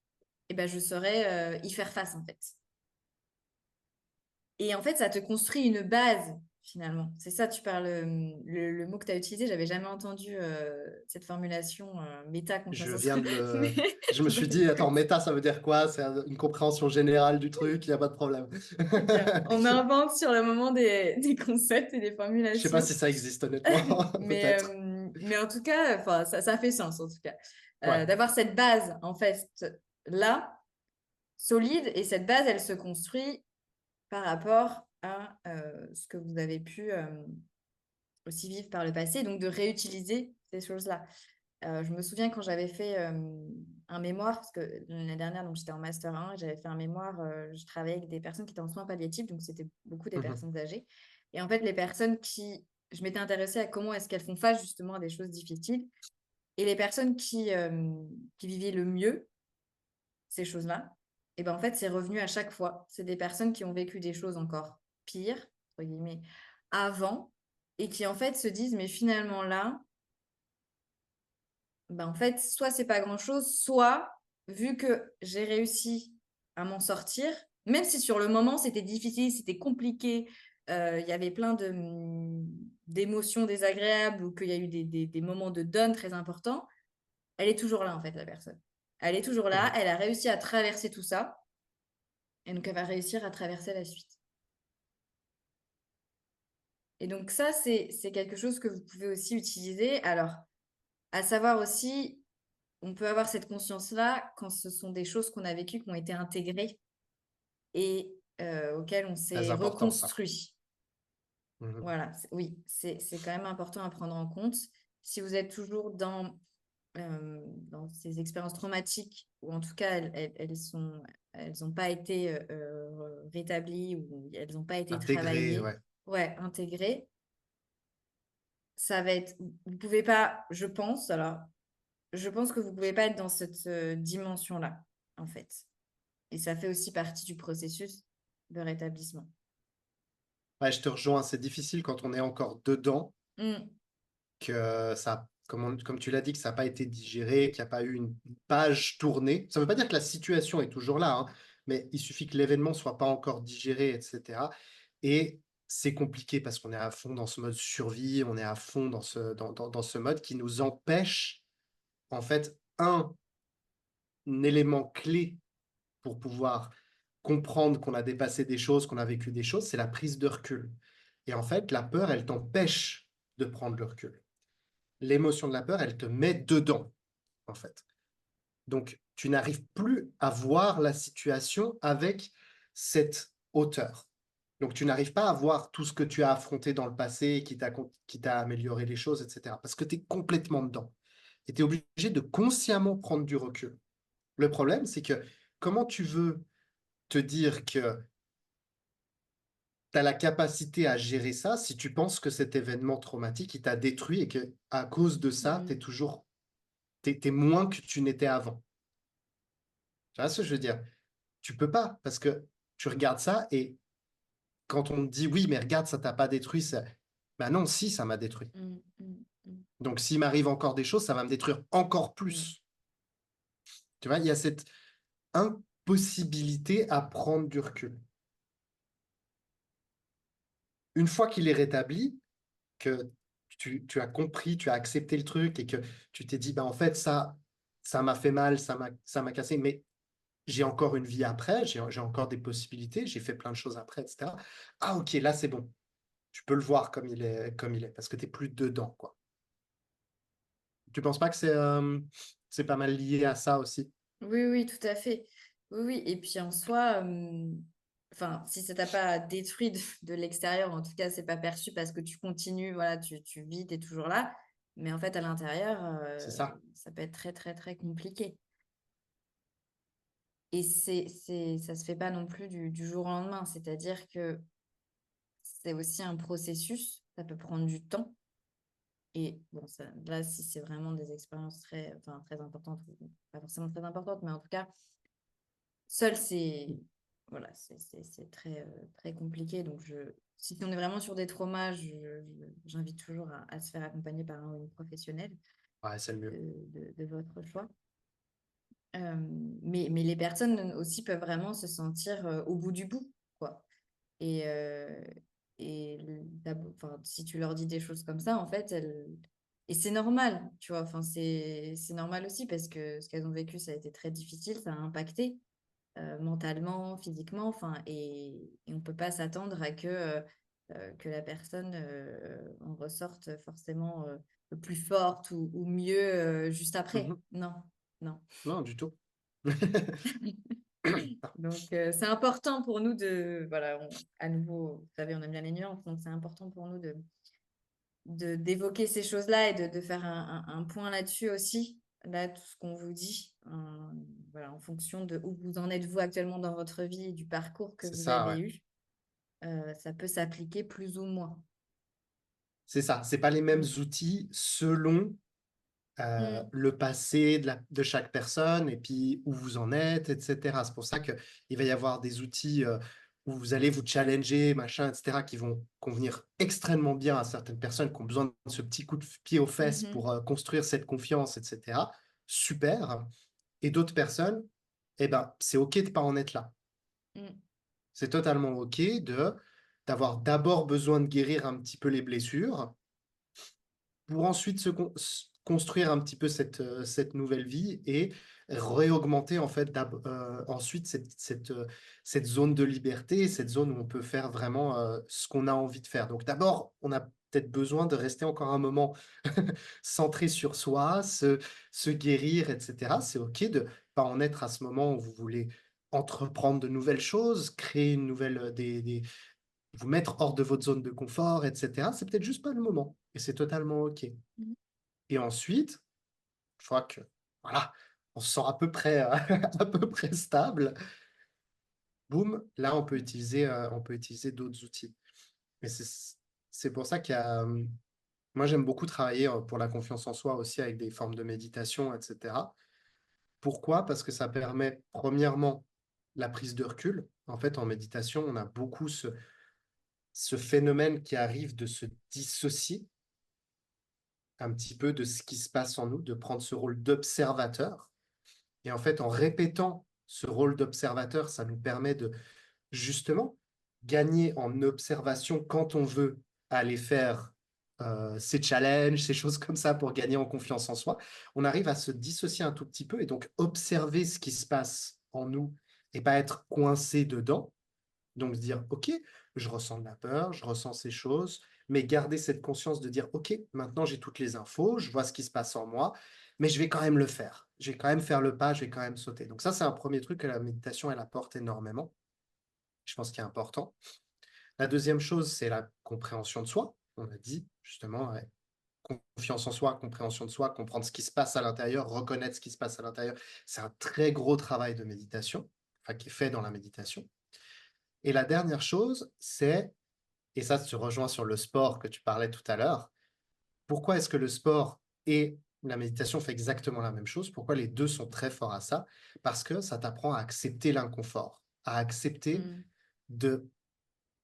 eh ben, je saurais y faire face en fait. Et en fait, ça te construit une base finalement. C'est ça, tu parles, le mot que tu as utilisé, j'avais jamais entendu cette formulation méta confiance je en soi. viens de Mais le... Je me bah, suis dit, attends, écoute, méta, ça veut dire quoi? C'est une compréhension générale du truc, il n'y a pas de problème. c'est bien. On invente sur le moment des concepts et des Je sais pas formulations. si ça existe honnêtement, peut-être. Mais en tout cas, enfin, ça fait sens en tout cas. Ouais. D'avoir cette base en fait là, solide, et cette base, elle se construit par rapport à ce que vous avez pu aussi vivre par le passé, donc de réutiliser ces choses-là. Je me souviens quand j'avais fait un mémoire, parce que l'année dernière, donc j'étais en master 1, j'avais fait un mémoire, je travaillais avec des personnes qui étaient en soins palliatifs, donc c'était beaucoup des Mhm. personnes âgées. Et en fait, les personnes je m'étais intéressée à comment est-ce qu'elles font face justement à des choses difficiles. Et les personnes qui vivaient le mieux ces choses-là, et ben en fait, c'est revenu à chaque fois. C'est des personnes qui ont vécu des choses encore pires, entre guillemets, avant, et qui en fait se disent, mais finalement là, ben en fait, soit c'est pas grand-chose, soit vu que j'ai réussi à m'en sortir, même si sur le moment c'était difficile, c'était compliqué, il y avait plein d'émotions désagréables ou qu'il y a eu des moments de down très importants, elle est toujours là en fait, la personne. Elle est toujours là, Mhm. elle a réussi à traverser tout ça, et donc elle va réussir à traverser la suite. Et donc ça, c'est quelque chose que vous pouvez aussi utiliser. Alors, à savoir aussi, on peut avoir cette conscience-là quand ce sont des choses qu'on a vécues, qui ont été intégrées et auxquelles on Très s'est important, ça. reconstruit. Mhm. Voilà, oui, c'est quand même important à prendre en compte. Si vous êtes toujours dans ces expériences traumatiques, ou en tout cas, elles n'ont pas été rétablies ou elles n'ont pas été Intégrer, travaillées, ouais. ouais, intégrées, ça va être, vous pouvez pas, je pense que vous pouvez pas être dans cette dimension-là, en fait. Et ça fait aussi partie du processus de rétablissement. Ouais, je te rejoins. C'est difficile quand on est encore dedans, Mm, que ça, comme tu l'as dit, que ça n'a pas été digéré, qu'il n'y a pas eu une page tournée. Ça ne veut pas dire que la situation est toujours là, hein, mais il suffit que l'événement ne soit pas encore digéré, etc. Et c'est compliqué parce qu'on est à fond dans ce mode survie, on est à fond dans ce mode qui nous empêche, en fait, un élément clé pour pouvoir comprendre qu'on a dépassé des choses, qu'on a vécu des choses, c'est la prise de recul. Et en fait, la peur, elle t'empêche de prendre le recul. L'émotion de la peur, elle te met dedans, en fait. Donc, tu n'arrives plus à voir la situation avec cette hauteur. Donc, tu n'arrives pas à voir tout ce que tu as affronté dans le passé, qui t'a amélioré les choses, etc. Parce que tu es complètement dedans. Et tu es obligé de consciemment prendre du recul. Le problème, c'est que comment tu veux te dire que tu as la capacité à gérer ça si tu penses que cet événement traumatique, il t'a détruit et que à cause de ça, mm, t'es moins que tu n'étais avant. Tu vois ce que je veux dire? Tu peux pas, parce que tu regardes ça et quand on te dit oui, mais regarde, ça t'a pas détruit, ça... Ben non, si, ça m'a détruit. mm, mm, mm, Donc s'il m'arrive encore des choses, ça va me détruire encore mm. plus. Tu vois, il y a cette impossibilité à prendre du recul. Une fois qu'il est rétabli, que tu as compris, tu as accepté le truc et que tu t'es dit, ben en fait, ça m'a fait mal, ça m'a cassé, mais j'ai encore une vie après, j'ai encore des possibilités, j'ai fait plein de choses après, etc. Ah, ok, là, c'est bon. Tu peux le voir comme il est, parce que tu n'es plus dedans, quoi. Tu penses pas que c'est pas mal lié à ça aussi? Oui, oui, tout à fait. Oui, oui. Et puis en soi, enfin, si ça t'a pas détruit de l'extérieur, en tout cas, c'est pas perçu parce que tu continues, voilà, tu vis, tu es toujours là. Mais en fait, à l'intérieur, C'est ça. ça peut être très, très, très compliqué. Et ça se fait pas non plus du jour au lendemain. C'est-à-dire que c'est aussi un processus, ça peut prendre du temps. Et bon, là, si c'est vraiment des expériences très, enfin, très importantes, ou pas forcément très importantes, mais en tout cas, seul, voilà, c'est très, très compliqué. Donc, si on est vraiment sur des traumas, j'invite toujours à se faire accompagner par un ou une professionnelle Ouais, c'est le mieux. de votre choix. Euh, mais les personnes aussi peuvent vraiment se sentir au bout du bout, quoi. Et, enfin, si tu leur dis des choses comme ça, en fait, et c'est normal, tu vois, enfin, c'est normal aussi parce que ce qu'elles ont vécu, ça a été très difficile, ça a impacté mentalement, physiquement, enfin, et on ne peut pas s'attendre à que la personne en ressorte forcément plus forte ou mieux juste après. Mhm. Non, non. Non, du tout. Donc, c'est important pour nous voilà, à nouveau, vous savez, on aime bien les nuances, donc c'est important pour nous d'évoquer ces choses-là et de faire un point là-dessus aussi, là, tout ce qu'on vous dit, voilà, en fonction de où vous en êtes vous actuellement dans votre vie et du parcours que C'est vous ça, avez ouais. eu, ça peut s'appliquer plus ou moins. C'est ça. C'est pas les mêmes Mm. outils selon Mm. le passé de chaque personne et puis où vous en êtes, etc. C'est pour ça qu'il va y avoir des outils où vous allez vous challenger, machin, etc., qui vont convenir extrêmement bien à certaines personnes qui ont besoin de ce petit coup de pied aux fesses Mhm. pour construire cette confiance, etc. Super. Et d'autres personnes, eh ben, c'est OK de pas en être là. Mm. C'est totalement OK d'avoir d'abord besoin de guérir un petit peu les blessures pour ensuite construire un petit peu cette nouvelle vie et réaugmenter en fait ensuite cette zone de liberté, cette zone où on peut faire vraiment ce qu'on a envie de faire. Donc d'abord, on a peut-être besoin de rester encore un moment centré sur soi, se guérir, etc. C'est OK de pas en être à ce moment où vous voulez entreprendre de nouvelles choses, créer une nouvelle, vous mettre hors de votre zone de confort, etc. C'est peut-être juste pas le moment et c'est totalement OK. Mhm. Et ensuite, je crois que voilà, on se sent à peu près, à peu près stable. Boum, là, on peut utiliser d'autres outils. Et c'est pour ça qu'il y a, moi, j'aime beaucoup travailler pour la confiance en soi aussi avec des formes de méditation, etc. Pourquoi? Parce que ça permet, premièrement, la prise de recul. En fait, en méditation, on a beaucoup ce phénomène qui arrive de se dissocier un petit peu de ce qui se passe en nous, de prendre ce rôle d'observateur. Et en fait, en répétant ce rôle d'observateur, ça nous permet de justement gagner en observation quand on veut aller faire ces challenges, ces choses comme ça pour gagner en confiance en soi. On arrive à se dissocier un tout petit peu et donc observer ce qui se passe en nous et pas être coincé dedans. Donc se dire, OK, je ressens de la peur, je ressens ces choses, mais garder cette conscience de dire, OK, maintenant j'ai toutes les infos, je vois ce qui se passe en moi, mais je vais quand même le faire. Je vais quand même faire le pas, je vais quand même sauter. Donc ça, c'est un premier truc que la méditation, elle apporte énormément. Je pense qu'il est important. La deuxième chose, c'est la compréhension de soi. On a dit, justement, ouais, confiance en soi, compréhension de soi, comprendre ce qui se passe à l'intérieur, reconnaître ce qui se passe à l'intérieur. C'est un très gros travail de méditation, enfin, qui est fait dans la méditation. Et la dernière chose, c'est, et ça se rejoint sur le sport que tu parlais tout à l'heure, pourquoi est-ce que le sport et la méditation font exactement la même chose? Pourquoi les deux sont très forts à ça? Parce que ça t'apprend à accepter l'inconfort, à accepter Mm. de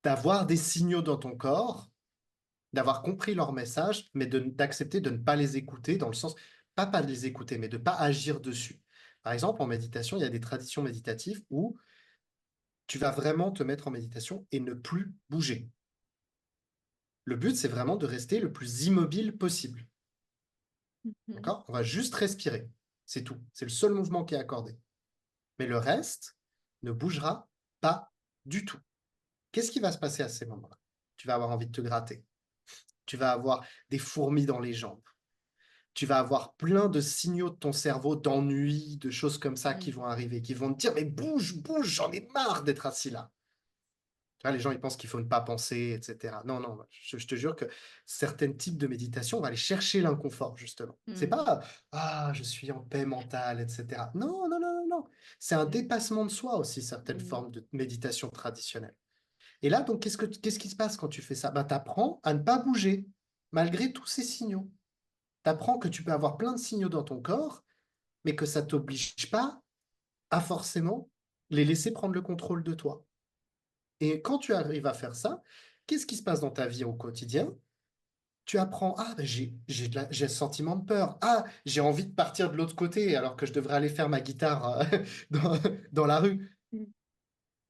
d'avoir des signaux dans ton corps, d'avoir compris leur message, mais d'accepter de ne pas les écouter, dans le sens, pas de les écouter, mais de ne pas agir dessus. Par exemple, en méditation, il y a des traditions méditatives où tu vas vraiment te mettre en méditation et ne plus bouger. Le but, c'est vraiment de rester le plus immobile possible. Mhm. D'accord? On va juste respirer. C'est tout. C'est le seul mouvement qui est accordé. Mais le reste ne bougera pas du tout. Qu'est-ce qui va se passer à ces moments-là? Tu vas avoir envie de te gratter. Tu vas avoir des fourmis dans les jambes. Tu vas avoir plein de signaux de ton cerveau, d'ennui, de choses comme ça qui Mm. vont arriver, qui vont te dire, mais bouge, bouge, j'en ai marre d'être assis là. Tu vois, les gens, ils pensent qu'il faut ne pas penser, etc. Non, non, je te jure que certains types de méditation, on va aller chercher l'inconfort, justement. C'est Mm. pas, ah, je suis en paix mentale, etc. Non, non, non, non, non. C'est un dépassement de soi aussi, certaines Mm. formes de méditation traditionnelle. Et là, donc, qu'est-ce qui se passe quand tu fais ça? Ben, tu apprends à ne pas bouger, malgré tous ces signaux. Tu apprends que tu peux avoir plein de signaux dans ton corps, mais que ça t'oblige pas à forcément les laisser prendre le contrôle de toi. Et quand tu arrives à faire ça, qu'est-ce qui se passe dans ta vie au quotidien? Tu apprends, ah, ben j'ai le sentiment de peur. Ah, j'ai envie de partir de l'autre côté alors que je devrais aller faire ma guitare dans, dans la rue. Mm.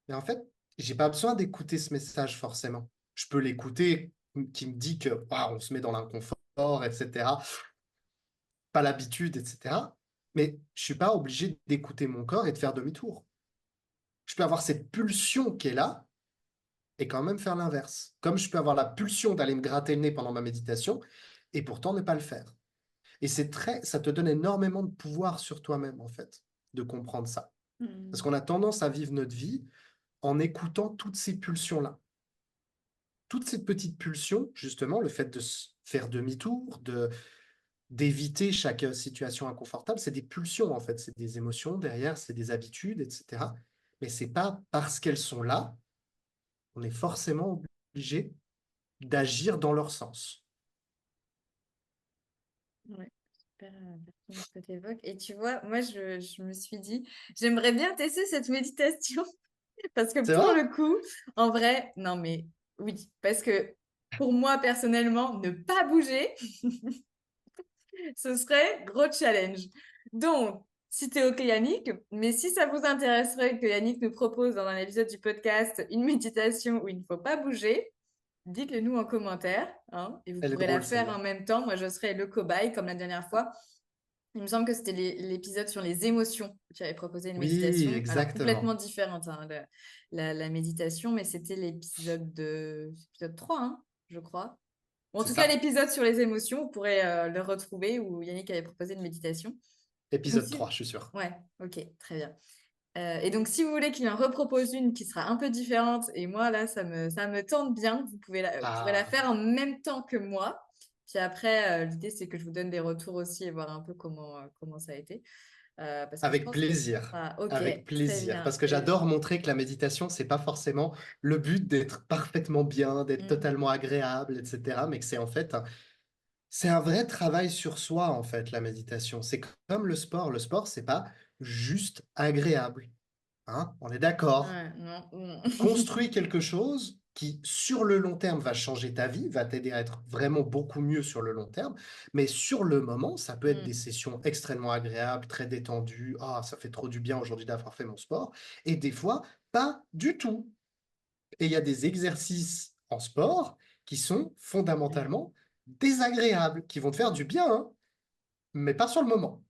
Mais en fait, j'ai pas besoin d'écouter ce message forcément. Je peux l'écouter qui me dit que ah, on se met dans l'inconfort, etc. Pas l'habitude, etc. Mais je suis pas obligé d'écouter mon corps et de faire demi-tour. Je peux avoir cette pulsion qui est là et quand même faire l'inverse. Comme je peux avoir la pulsion d'aller me gratter le nez pendant ma méditation et pourtant ne pas le faire. Et ça te donne énormément de pouvoir sur toi-même, en fait, de comprendre ça. Parce Mm. qu'on a tendance à vivre notre vie en écoutant toutes ces pulsions-là. Toutes ces petites pulsions, justement, le fait de faire demi-tour, d'éviter chaque situation inconfortable, c'est des pulsions, en fait. C'est des émotions derrière, c'est des habitudes, etc. Mais c'est pas parce qu'elles sont là, on est forcément obligé d'agir dans leur sens. Ouais, super pertinent ce que tu évoques. Et tu vois, moi, je me suis dit, j'aimerais bien tester cette méditation parce que C'est pour vrai? le coup, en vrai, non, mais oui, parce que pour moi, personnellement, ne pas bouger, ce serait gros challenge. Donc, si t'es OK, Yannick. Mais si ça vous intéresserait que Yannick nous propose dans un épisode du podcast une méditation où il ne faut pas bouger, dites-le nous en commentaire, hein, et vous Elle est pourrez la drôle, faire en celle-là. même temps. Moi, je serai le cobaye comme la dernière fois. Il me semble que c'était l'épisode sur les émotions où tu avais proposé une Oui, méditation. Alors, complètement exactement. différente, hein, la méditation, mais c'était l'épisode 3, hein, je crois. Ou en C'est tout cas, ça. l'épisode sur les émotions, vous pourrez le retrouver où Yannick avait proposé une méditation. Donc, Épisode si... 3, je suis sûr. Ouais, ok, très bien. Et donc, si vous voulez qu'il en repropose une qui sera un peu différente, et moi, là, ça me tente bien, vous pourrez la Ah, faire en même temps que moi. Puis après, l'idée, c'est que je vous donne des retours aussi et voir un peu comment ça a été. Parce que je avec pense que ce plaisir. sera OK, Avec très plaisir. bien. Parce que Et... j'adore montrer que la méditation, c'est pas forcément le but d'être parfaitement bien, d'être Mm, totalement agréable, etc. Mais que c'est en fait, c'est un vrai travail sur soi, en fait, la méditation. C'est comme le sport. Le sport, c'est pas juste agréable. Hein, on est d'accord. ouais, non, non. Tu construis quelque chose qui, sur le long terme, va changer ta vie, va t'aider à être vraiment beaucoup mieux sur le long terme. Mais sur le moment, ça peut être des Mm, sessions extrêmement agréables, très détendues. Ah, ça fait trop du bien aujourd'hui d'avoir fait mon sport. Et des fois, pas du tout. Et il y a des exercices en sport qui sont ouais. fondamentalement désagréables, qui vont te faire du bien, hein, mais pas sur le moment.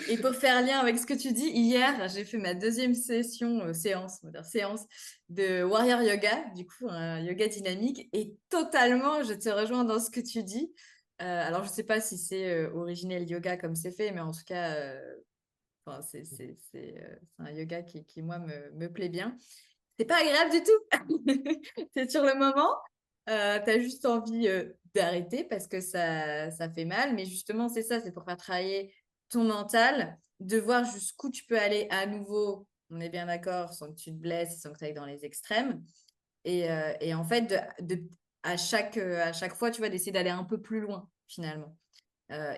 Et pour faire lien avec ce que tu dis, hier, j'ai fait ma deuxième session, séance, on va dire séance de Warrior Yoga, du coup, un yoga dynamique. Et totalement, je te rejoins dans ce que tu dis. Alors, je ne sais pas si c'est originel yoga comme c'est fait, mais en tout cas, enfin, c'est un yoga qui moi, me plaît bien. C'est pas agréable du tout. C'est sur le moment, tu as juste envie d'arrêter parce que ça fait mal. Mais justement, c'est ça, c'est pour faire travailler ton mental, de voir jusqu'où tu peux aller à nouveau, on est bien d'accord, sans que tu te blesses, sans que tu ailles dans les extrêmes. Et en fait, à chaque fois, tu vas d'essayer d'aller un peu plus loin, finalement.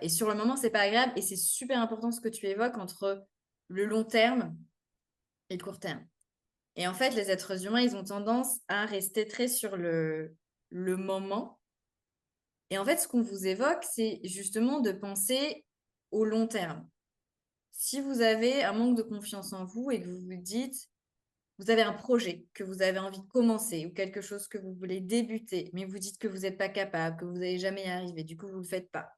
Et sur le moment, c'est pas agréable. Et c'est super important ce que tu évoques entre le long terme et le court terme. Et en fait, les êtres humains, ils ont tendance à rester très sur le moment. Et en fait, ce qu'on vous évoque, c'est justement de penser au long terme. Si vous avez un manque de confiance en vous et que vous vous dites, vous avez un projet que vous avez envie de commencer ou quelque chose que vous voulez débuter, mais vous dites que vous n'êtes pas capable, que vous n'allez jamais y arriver, du coup, vous ne le faites pas.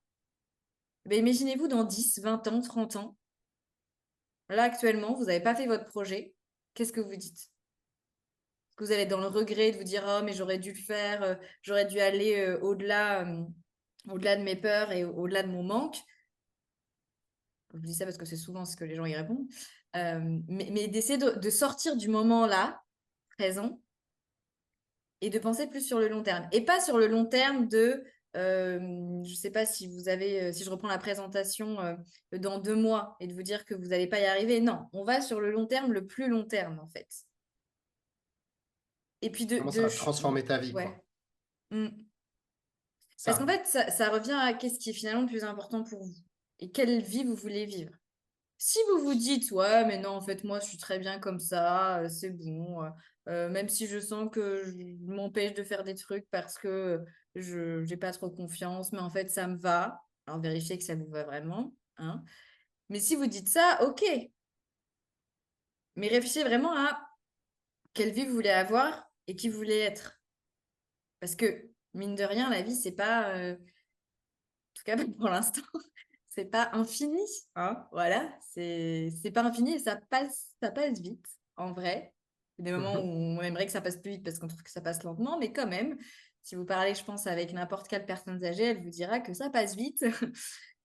Mais imaginez-vous dans 10, 20 ans, 30 ans, là actuellement, vous n'avez pas fait votre projet, qu'est-ce que vous dites? Que vous allez être dans le regret de vous dire oh mais j'aurais dû le faire, j'aurais dû aller au-delà de mes peurs et au-delà de mon manque. Je dis ça parce que c'est souvent ce que les gens y répondent. Mais d'essayer de sortir du moment là, présent, et de penser plus sur le long terme. Et pas sur le long terme de, je ne sais pas si vous avez, si je reprends la présentation dans 2 mois et de vous dire que vous n'allez pas y arriver. Non, on va sur le long terme, le plus long terme en fait. Et puis Comment ça va transformer ta vie, ouais. quoi. Mm. Parce qu'en Ça. fait, ça revient à qu'est-ce qui est finalement le plus important pour vous et quelle vie vous voulez vivre. Si vous vous dites, ouais, mais non, en fait, moi, je suis très bien comme ça, c'est bon, même si je sens que je m'empêche de faire des trucs parce que je n'ai pas trop confiance, mais en fait, ça me va. Alors, vérifiez que ça vous va vraiment, hein. Mais si vous dites ça, ok, mais réfléchissez vraiment à quelle vie vous voulez avoir et qui vous voulez être. Parce que, mine de rien, la vie, c'est pas, en tout cas, pour l'instant, c'est pas infini, hein, voilà, c'est pas infini et ça passe vite, en vrai. Il y a des moments où Mhm. on aimerait que ça passe plus vite parce qu'on trouve que ça passe lentement, mais quand même, si vous parlez, je pense, avec n'importe quelle personne âgée, elle vous dira que ça passe vite.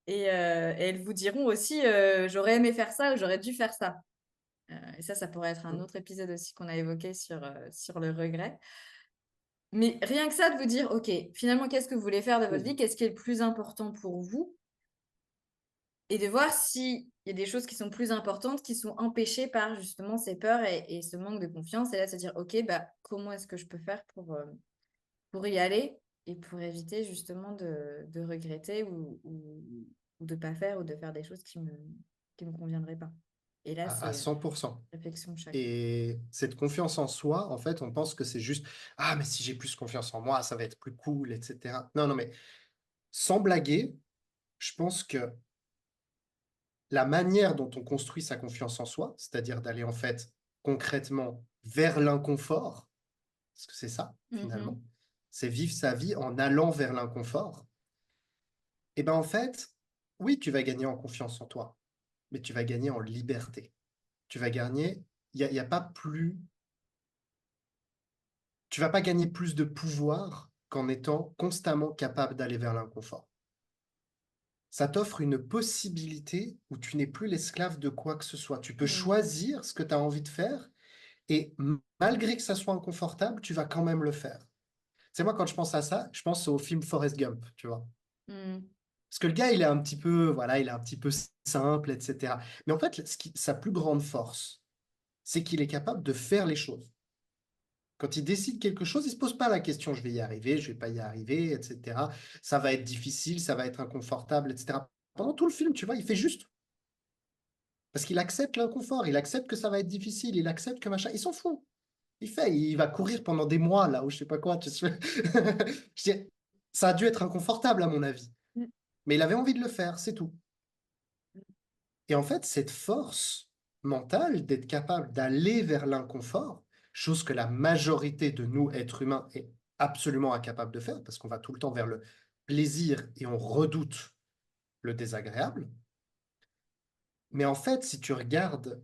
Et elles vous diront aussi, j'aurais aimé faire ça ou j'aurais dû faire ça. Et ça pourrait être un autre épisode aussi qu'on a évoqué sur le regret. Mais rien que ça, de vous dire, OK, finalement, qu'est-ce que vous voulez faire de votre vie? Qu'est-ce qui est le plus important pour vous? Et de voir s'il y a des choses qui sont plus importantes, qui sont empêchées par justement ces peurs et ce manque de confiance. Et là, se dire, OK, bah, comment est-ce que je peux faire pour y aller et pour éviter justement de regretter ou de ne pas faire ou de faire des choses qui me conviendraient pas. Et là, À c'est 100%. réflexion de chacun. Et cette confiance en soi, en fait, on pense que c'est juste, ah, mais si j'ai plus confiance en moi, ça va être plus cool, etc. Non, non, mais sans blaguer, je pense que la manière dont on construit sa confiance en soi, c'est-à-dire d'aller en fait concrètement vers l'inconfort, parce que c'est ça finalement, Mhm. c'est vivre sa vie en allant vers l'inconfort, et ben en fait, oui, tu vas gagner en confiance en toi, mais tu vas gagner en liberté. Tu vas gagner, y a pas plus, tu vas pas gagner plus de pouvoir qu'en étant constamment capable d'aller vers l'inconfort. Ça t'offre une possibilité où tu n'es plus l'esclave de quoi que ce soit. Tu peux Mhm. choisir ce que tu as envie de faire et malgré que ça soit inconfortable, tu vas quand même le faire. C'est moi, quand je pense à ça, je pense au film Forrest Gump, tu vois. Mhm. Parce que le gars, il est un petit peu, voilà, il est un petit peu simple, etc. Mais en fait, sa plus grande force, c'est qu'il est capable de faire les choses. Quand il décide quelque chose, il se pose pas la question, je vais y arriver, je vais pas y arriver, etc. Ça va être difficile, ça va être inconfortable, etc. Pendant tout le film, tu vois, il fait juste. Parce qu'il accepte l'inconfort, il accepte que ça va être difficile, il accepte que machin, il s'en fout. Il va courir pendant des mois, là, ou je sais pas quoi. Ça a dû être inconfortable, à mon avis. Mais il avait envie de le faire, c'est tout. Et en fait, cette force mentale d'être capable d'aller vers l'inconfort, chose que la majorité de nous, êtres humains, est absolument incapable de faire, parce qu'on va tout le temps vers le plaisir et on redoute le désagréable. Mais en fait, si tu regardes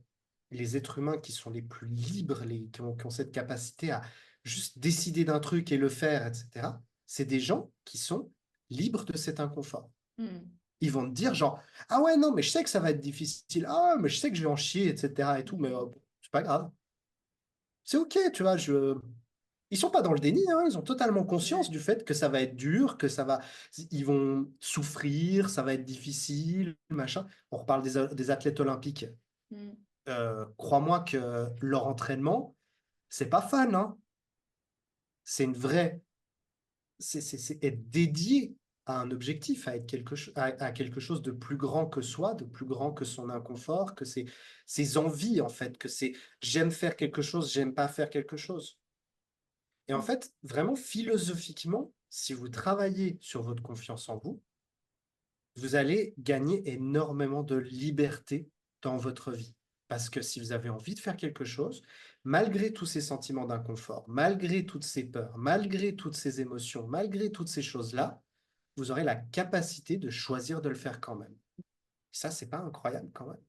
les êtres humains qui sont les plus libres, qui ont cette capacité à juste décider d'un truc et le faire, etc., c'est des gens qui sont libres de cet inconfort. Mhm. Ils vont te dire genre, ah ouais, non, mais je sais que ça va être difficile, ah, mais je sais que je vais en chier, etc., et tout, mais Mhm. c'est pas grave. C'est OK, tu vois, ils sont pas dans le déni, hein, ils ont totalement conscience Ouais. du fait que ça va être dur, ils vont souffrir, ça va être difficile, machin. On reparle des athlètes olympiques. Mhm. Crois-moi que leur entraînement, c'est pas fun, hein. C'est une vraie, c'est être dédié à un objectif, à quelque chose de plus grand que soi, de plus grand que son inconfort, que ses envies, en fait, que c'est j'aime faire quelque chose, j'aime pas faire quelque chose. Et en fait, vraiment philosophiquement, si vous travaillez sur votre confiance en vous, vous allez gagner énormément de liberté dans votre vie. Parce que si vous avez envie de faire quelque chose, malgré tous ces sentiments d'inconfort, malgré toutes ces peurs, malgré toutes ces émotions, malgré toutes ces choses-là, vous aurez la capacité de choisir de le faire quand même. Ça, c'est pas incroyable quand même.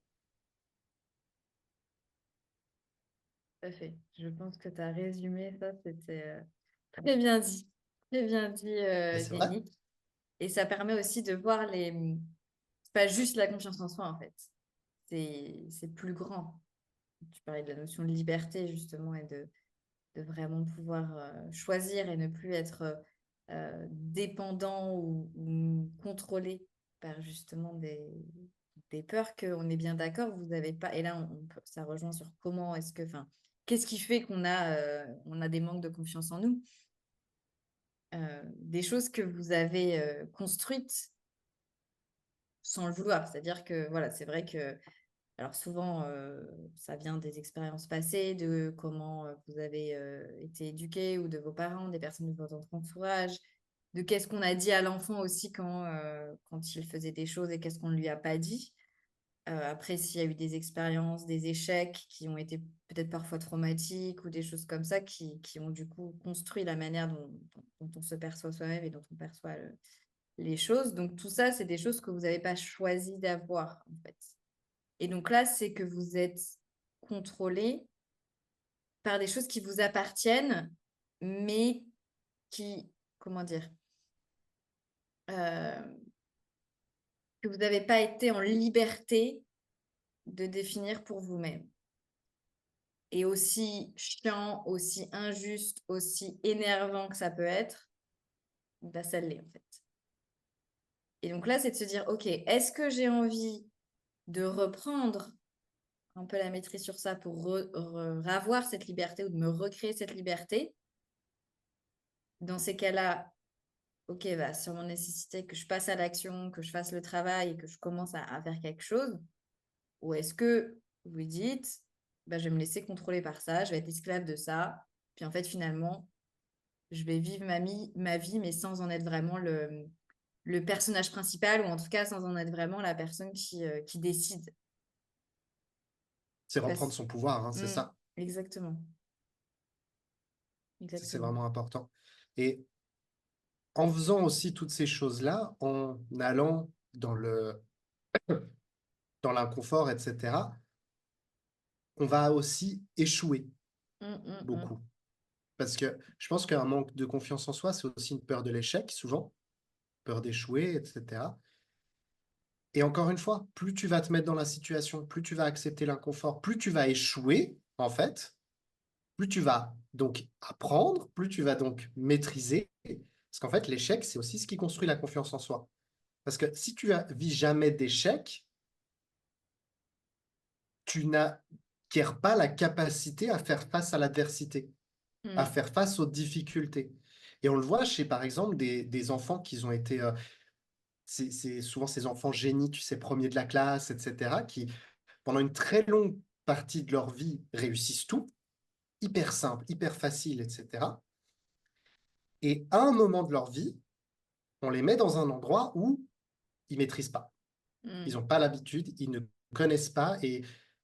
Tout à fait. Je pense que tu as résumé ça, c'était très bien dit. Très bien dit, Mais c'est vrai. Yannick. Et ça permet aussi de voir les... C'est pas juste la confiance en soi, en fait. C'est plus grand. Tu parlais de la notion de liberté, justement, et de vraiment pouvoir choisir et ne plus être dépendant ou contrôlé par justement des peurs qu'on est bien d'accord, vous n'avez pas. Et là, ça rejoint sur comment est-ce que, enfin, qu'est-ce qui fait on a des manques de confiance en nous? Des choses que vous avez construites sans le vouloir. C'est-à-dire que, voilà, c'est vrai que alors souvent, ça vient des expériences passées, de comment vous avez été éduqué ou de vos parents, des personnes de votre entourage, de qu'est-ce qu'on a dit à l'enfant aussi quand il faisait des choses et qu'est-ce qu'on ne lui a pas dit. Après, s'il y a eu des expériences, des échecs qui ont été peut-être parfois traumatiques ou des choses comme ça qui ont du coup construit la manière dont on se perçoit soi-même et dont on perçoit les choses. Donc tout ça, c'est des choses que vous n'avez pas choisi d'avoir en fait. Et donc là, c'est que vous êtes contrôlé par des choses qui vous appartiennent, mais qui, comment dire, euh, que vous n'avez pas été en liberté de définir pour vous-même. Et aussi chiant, aussi injuste, aussi énervant que ça peut être, bah, ça l'est en fait. Et donc là, c'est de se dire, OK, est-ce que j'ai envie de reprendre un peu la maîtrise sur ça pour avoir cette liberté ou de me recréer cette liberté? Dans ces cas-là, ok, bah, sur mon nécessité que je passe à l'action, que je fasse le travail et que je commence à faire quelque chose? Ou est-ce que vous dites, bah, je vais me laisser contrôler par ça, je vais être esclave de ça, puis en fait, finalement, je vais vivre ma vie, mais sans en être vraiment le personnage principal, ou en tout cas sans en être vraiment la personne qui décide. C'est reprendre Parce... son pouvoir, hein, c'est Mm, ça. exactement, Ça, c'est exactement. vraiment important. Et en faisant aussi toutes ces choses-là, en allant dans l'inconfort, etc., on va aussi échouer Mm, mm, mm. beaucoup. Parce que je pense qu'un manque de confiance en soi, c'est aussi une peur de l'échec, souvent, peur d'échouer, etc. Et encore une fois, plus tu vas te mettre dans la situation, plus tu vas accepter l'inconfort, plus tu vas échouer, en fait, plus tu vas donc apprendre, plus tu vas donc maîtriser. Parce qu'en fait, l'échec, c'est aussi ce qui construit la confiance en soi. Parce que si tu vis jamais d'échec, tu n'acquiers pas la capacité à faire face à l'adversité, à Mm, faire face aux difficultés. Et on le voit chez, par exemple, des enfants qui ont été... c'est souvent ces enfants génies, tu sais, premiers de la classe, etc., qui, pendant une très longue partie de leur vie, réussissent tout, hyper simple, hyper facile, etc. Et à un moment de leur vie, on les met dans un endroit où ils maîtrisent pas. Ils mm, n'ont pas l'habitude, ils ne connaissent pas. Et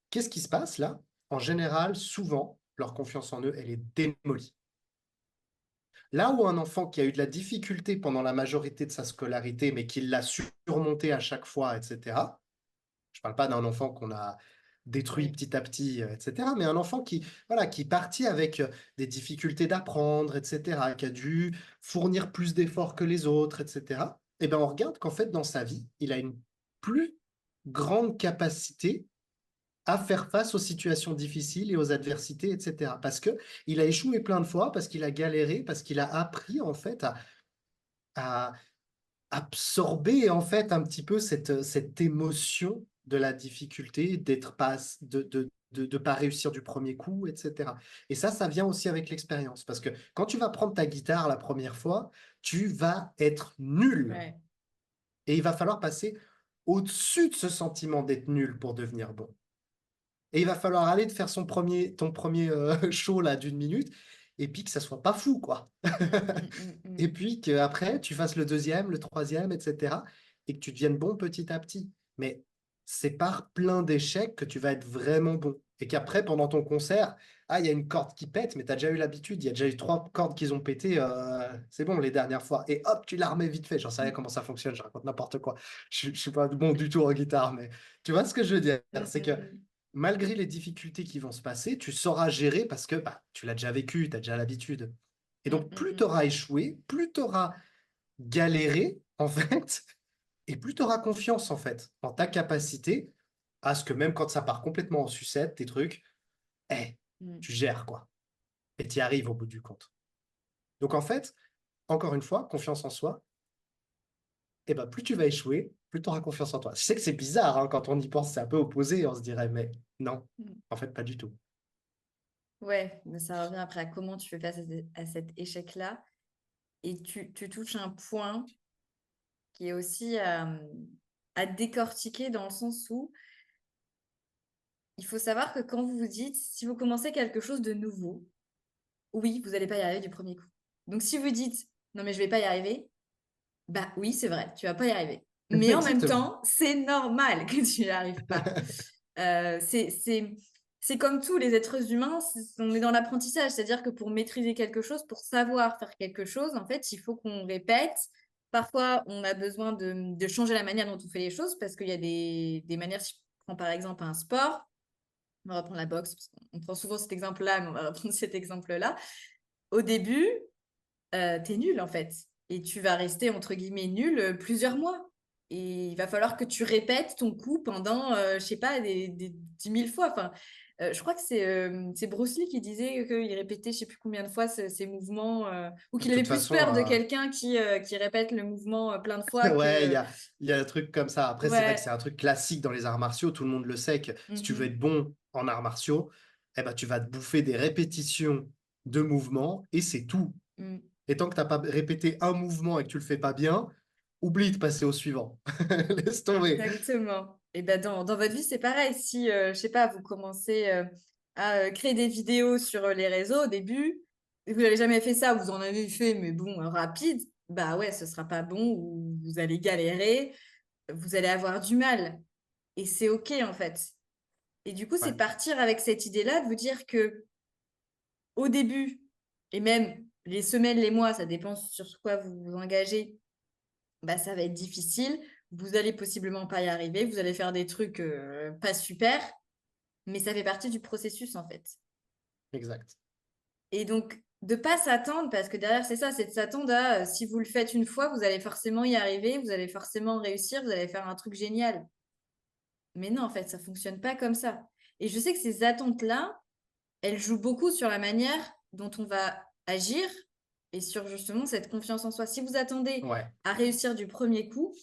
qu'est-ce qui se passe là? En général, souvent, leur confiance en eux, elle est démolie. Là où un enfant qui a eu de la difficulté pendant la majorité de sa scolarité, mais qui l'a surmonté à chaque fois, etc., je ne parle pas d'un enfant qu'on a détruit oui. petit à petit, etc., mais un enfant qui, voilà, qui est parti avec des difficultés d'apprendre, etc., qui a dû fournir plus d'efforts que les autres, etc., et bien on regarde qu'en fait, dans sa vie, il a une plus grande capacité à faire face aux situations difficiles et aux adversités, etc. Parce qu'il a échoué plein de fois, parce qu'il a galéré, parce qu'il a appris en fait à absorber en fait un petit peu cette émotion de la difficulté, d'être pas, de pas réussir du premier coup, etc. Et ça vient aussi avec l'expérience. Parce que quand tu vas prendre ta guitare la première fois, tu vas être nul. Ouais. Et il va falloir passer au-dessus de ce sentiment d'être nul pour devenir bon. Et il va falloir aller te faire ton premier show là d'une minute, et puis que ça soit pas fou, quoi. Mm, mm, Et mm. puis qu'après, tu fasses le deuxième, le troisième, etc. Et que tu deviennes bon petit à petit. Mais c'est par plein d'échecs que tu vas être vraiment bon. Et qu'après, pendant ton concert, ah, il y a une corde qui pète, mais tu as déjà eu l'habitude. Il y a déjà eu 3 cordes qui ont pété. C'est bon, les dernières fois. Et hop, tu la remets vite fait. J'en sais rien comment ça fonctionne. Je raconte n'importe quoi. Je suis pas bon du tout en guitare. Mais tu vois ce que je veux dire? Mm, C'est que mm, mm. malgré les difficultés qui vont se passer, tu sauras gérer parce que bah, tu l'as déjà vécu, tu as déjà l'habitude. Et Mm, donc, mm, plus tu mm. auras échoué, plus tu auras galéré, en fait, et plus tu auras confiance, en fait, en ta capacité à ce que même quand ça part complètement en sucette, tes trucs, eh, Mm. tu gères, quoi. Et tu y arrives au bout du compte. Donc, en fait, encore une fois, confiance en soi, et ben, plus tu vas échouer, plus tu auras confiance en toi. Je sais que c'est bizarre, hein, quand on y pense, c'est un peu opposé, on se dirait, mais non, Mm. en fait, pas du tout. Ouais, mais ça revient après à comment tu fais face à cet échec-là. Et tu touches un point qui est aussi à décortiquer dans le sens où il faut savoir que quand vous vous dites, si vous commencez quelque chose de nouveau, oui, vous n'allez pas y arriver du premier coup. Donc si vous dites, non mais je vais pas y arriver, bah oui, c'est vrai, tu vas pas y arriver. Mais en même Exactement. temps, c'est normal que tu n'y arrives pas. Euh, c'est, c'est, c'est comme tous les êtres humains, on est dans l'apprentissage, c'est-à-dire que pour maîtriser quelque chose, pour savoir faire quelque chose, en fait, il faut qu'on répète. Parfois, on a besoin de changer la manière dont on fait les choses parce qu'il y a des manières, si je prends par exemple un sport, on va reprendre la boxe, parce qu'on prend souvent cet exemple-là, mais on va reprendre cet exemple-là. Au début, t'es nul en fait. Et tu vas rester entre guillemets nul plusieurs mois. Et il va falloir que tu répètes ton coup pendant, je sais pas, des 10 000 fois. Enfin, je crois que c'est Bruce Lee qui disait qu'il répétait je sais plus combien de fois ses mouvements, ou De qu'il avait toute plus façon, peur de quelqu'un qui répète le mouvement plein de fois ouais, que... il y a un truc comme ça. Après, c'est vrai que c'est Ouais. un truc classique dans les arts martiaux. Tout le monde le sait que si tu veux Mhm. être bon en arts martiaux, eh ben, tu vas te bouffer des répétitions de mouvements et c'est tout. Mm. Et tant que tu n'as pas répété un mouvement et que tu le fais pas bien, oublie de passer au suivant. Laisse tomber. Exactement. Et ben dans votre vie, c'est pareil. Si, je sais pas, vous commencez à créer des vidéos sur les réseaux au début, et vous n'avez jamais fait ça, vous en avez fait, mais bon, rapide, bah ouais, ce sera pas bon ou vous allez galérer, vous allez avoir du mal. Et c'est OK, en fait. Et du coup, c'est Ouais, partir avec cette idée-là de vous dire que au début, et même les semaines, les mois, ça dépend sur quoi vous vous engagez, bah, ça va être difficile. Vous allez possiblement pas y arriver. Vous allez faire des trucs pas super, mais ça fait partie du processus, en fait. exact. Et donc, de pas s'attendre, parce que derrière, c'est ça, c'est de s'attendre à si vous le faites une fois, vous allez forcément y arriver, vous allez forcément réussir, vous allez faire un truc génial. Mais non, en fait, ça fonctionne pas comme ça. Et je sais que ces attentes-là, elles jouent beaucoup sur la manière dont on va agir et sur justement cette confiance en soi. Si vous attendez Ouais, à réussir du premier coup,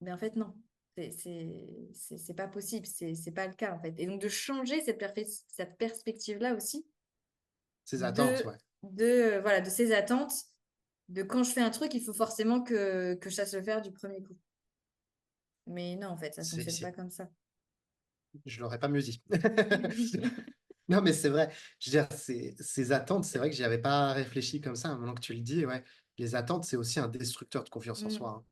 ben en fait, non. C'est pas possible, c'est pas le cas en fait. Et donc de changer cette perspective-là aussi, ces attentes, de, ouais. voilà, de ces attentes, de quand je fais un truc, il faut forcément que je sache le faire du premier coup. Mais non, en fait, ça fonctionne pas comme ça. Je l'aurais pas mieux dit. Non, mais c'est vrai. Je veux dire, ces attentes, c'est vrai que j'y avais pas réfléchi comme ça. Maintenant que tu le dis, ouais. Les attentes, c'est aussi un destructeur de confiance en Mm. soi, hein,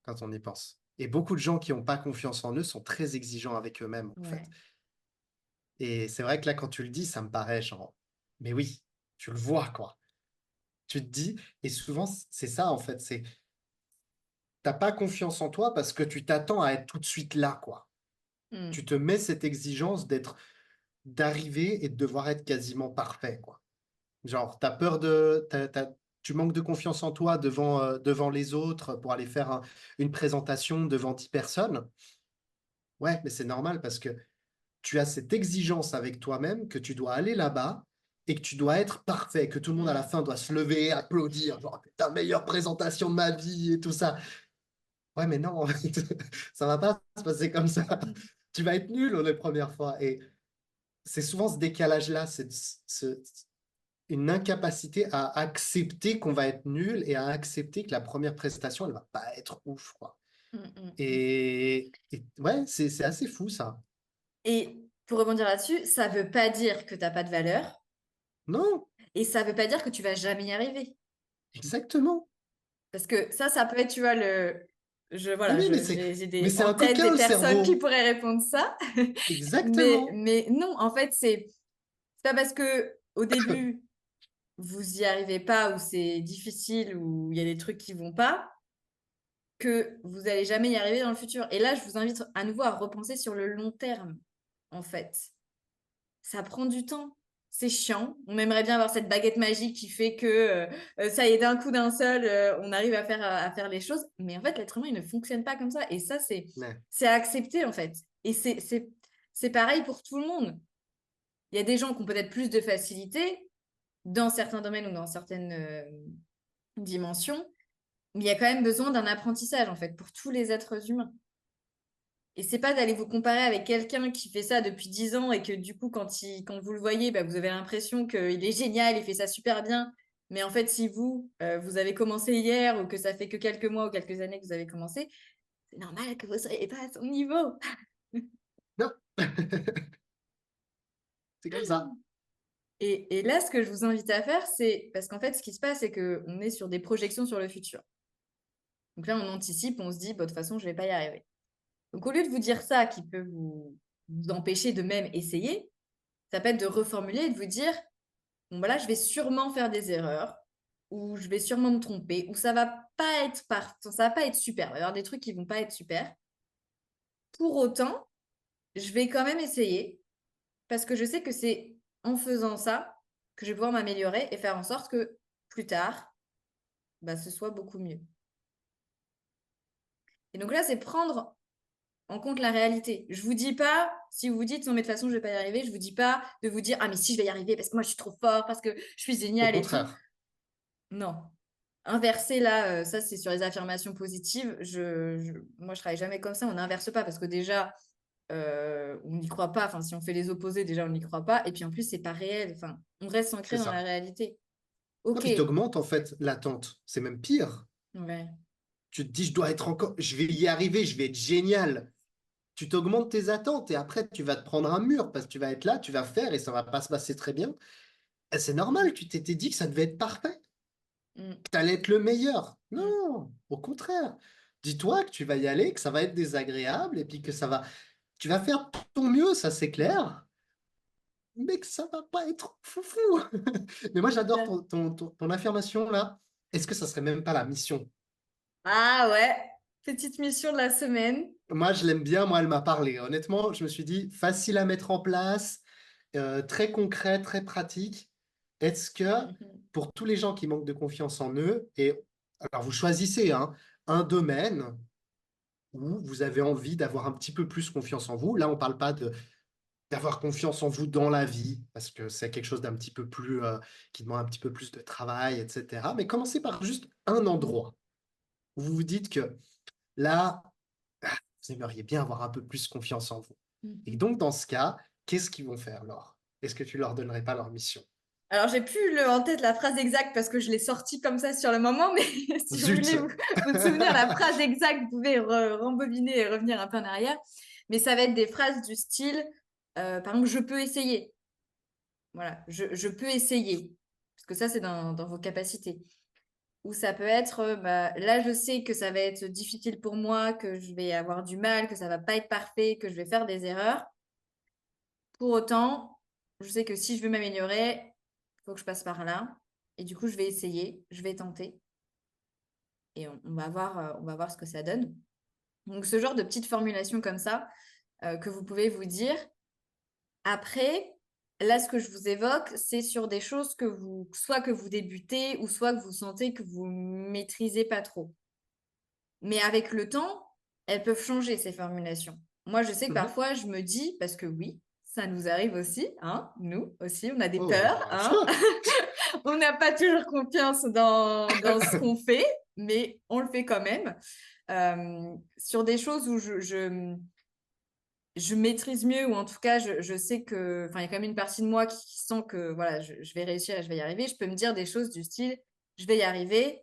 quand on y pense. Et beaucoup de gens qui n'ont pas confiance en eux sont très exigeants avec eux-mêmes, en fait. Ouais. Et c'est vrai que là, quand tu le dis, ça me paraît genre, mais oui, tu le vois, quoi. Tu te dis, et souvent, c'est ça, en fait, c'est, t'as pas confiance en toi parce que tu t'attends à être tout de suite là, quoi. Tu Mm. te mets cette exigence d'arriver et de devoir être quasiment parfait, quoi. Genre, t'as peur tu manques de confiance en toi devant les autres pour aller faire une présentation devant 10 personnes. Ouais, mais c'est normal parce que tu as cette exigence avec toi-même que tu dois aller là-bas et que tu dois être parfait, que tout le monde à la Mm. fin doit se lever, applaudir, genre, ta meilleure présentation de ma vie et tout ça. Ouais, mais non, ça va pas se passer comme ça. Mm. Tu vas être nul les premières fois. Et c'est souvent ce décalage-là, une incapacité à accepter qu'on va être nul et à accepter que la première prestation, elle va pas être ouf, quoi. Mm. Mm. Mm. Et ouais, c'est assez fou, ça. Et pour rebondir là-dessus, ça veut pas dire que t'as pas de valeur Non, et ça veut pas dire que tu vas jamais y arriver. exactement. Parce que ça peut être, tu vois, Mais oui, j'ai mais des, c'est en un tête coquin, des le personnes qui cerveau. pourraient répondre ça. Exactement. Mais non, en fait, c'est pas parce que au début, vous y arrivez pas ou c'est difficile ou il y a des trucs qui vont pas que vous allez jamais y arriver dans le futur. Et là, je vous invite à nouveau à repenser sur le long terme, en fait. Ça prend du temps. C'est chiant. On aimerait bien avoir cette baguette magique qui fait que ça y est, d'un coup d'un seul, on arrive à faire les choses. Mais en fait, l'être humain, il ne fonctionne pas comme ça. Et ça, Ouais, c'est à accepter, en fait. Et c'est pareil pour tout le monde. Il y a des gens qui ont peut-être plus de facilité dans certains domaines ou dans certaines dimensions. Mais il y a quand même besoin d'un apprentissage, en fait, pour tous les êtres humains. Et c'est pas d'aller vous comparer avec quelqu'un qui fait ça depuis 10 ans et que du coup, quand vous le voyez, bah, vous avez l'impression qu'il est génial, il fait ça super bien. Mais en fait, si vous, vous avez commencé hier ou que ça fait que quelques mois ou quelques années que vous avez commencé, c'est normal que vous ne soyez pas à son niveau. non, c'est comme ça. Et là, ce que je vous invite à faire, c'est parce qu'en fait, ce qui se passe, c'est qu'on est sur des projections sur le futur. Donc là, on anticipe, on se dit, bah, de toute façon, je ne vais pas y arriver. Donc au lieu de vous dire ça qui peut vous empêcher de même essayer, ça peut être de reformuler et de vous dire, bon, voilà, je vais sûrement faire des erreurs, ou je vais sûrement me tromper, ou ça va pas être super. Il va y avoir des trucs qui vont pas être super. Pour autant, je vais quand même essayer, parce que je sais que c'est en faisant ça que je vais pouvoir m'améliorer et faire en sorte que plus tard, bah, ce soit beaucoup mieux. Et donc là, c'est prendre en compte la réalité. Je vous dis pas, si vous vous dites non mais de toute façon je vais pas y arriver, je vous dis pas de vous dire ah mais si je vais y arriver parce que moi je suis trop fort, parce que je suis Au génial et tout. contraire. Non. Inverser là, ça c'est sur les affirmations positives. Moi je travaille jamais comme ça, on n'inverse pas parce que déjà on n'y croit pas. Enfin si on fait les opposés déjà on n'y croit pas et puis en plus c'est pas réel. Enfin on reste ancré C'est dans la ça. réalité. Non, Ok. puis t'augmentes en fait l'attente. C'est même pire. Ouais. Tu te dis, je vais y arriver, je vais être génial. Tu t'augmentes tes attentes et après tu vas te prendre un mur parce que tu vas être là, tu vas faire et ça va pas se passer très bien. Et c'est normal, tu t'étais dit que ça devait être parfait. Mm, que tu allais être le meilleur. mm. Non, au contraire. Dis-toi que tu vas y aller, que ça va être désagréable et puis que tu vas faire ton mieux, ça c'est clair, mais que ça va pas être foufou. Mais moi, j'adore Ouais. ton affirmation là. Est-ce que ça serait même pas la mission? Ah ouais, petite mission de la semaine. Moi, je l'aime bien. Moi, elle m'a parlé. Honnêtement, je me suis dit, facile à mettre en place, très concret, très pratique. Est-ce que Mhm. pour tous les gens qui manquent de confiance en eux, et alors vous choisissez hein, un domaine où vous avez envie d'avoir un petit peu plus confiance en vous. Là, on ne parle pas d'avoir confiance en vous dans la vie, parce que c'est quelque chose d'un petit peu plus, qui demande un petit peu plus de travail, etc. Mais commencez par juste un endroit où vous vous dites que là, vous aimeriez bien avoir un peu plus confiance en vous. Et Mhm. donc, dans ce cas, qu'est-ce qu'ils vont faire, Laure? Est-ce que tu leur donnerais pas leur mission? Alors, j'ai plus en tête la phrase exacte parce que je l'ai sortie comme ça sur le moment, mais si vous Zut! voulez vous souvenir la phrase exacte, vous pouvez rembobiner et revenir un peu en arrière. Mais ça va être des phrases du style, par exemple, je peux essayer. Voilà, je peux essayer. Parce que ça, c'est dans vos capacités. Ou ça peut être, bah, là, je sais que ça va être difficile pour moi, que je vais avoir du mal, que ça va pas être parfait, que je vais faire des erreurs. Pour autant, je sais que si je veux m'améliorer, il faut que je passe par là. Et du coup, je vais essayer, je vais tenter. Et on va voir ce que ça donne. Donc, ce genre de petite formulation comme ça, que vous pouvez vous dire. Après, là, ce que je vous évoque, c'est sur des choses soit que vous débutez, ou soit que vous sentez que vous maîtrisez pas trop. Mais avec le temps, elles peuvent changer, ces formulations. Moi, je sais que Mhm. parfois, je me dis, parce que oui, ça nous arrive aussi, hein, nous aussi, on a des Oh, peurs, hein. On n'a pas toujours confiance dans ce qu'on fait, mais on le fait quand même. Sur des choses où je maîtrise mieux, ou en tout cas, je sais que, enfin, il y a quand même une partie de moi qui sent que, voilà, je vais réussir et je vais y arriver. Je peux me dire des choses du style, je vais y arriver,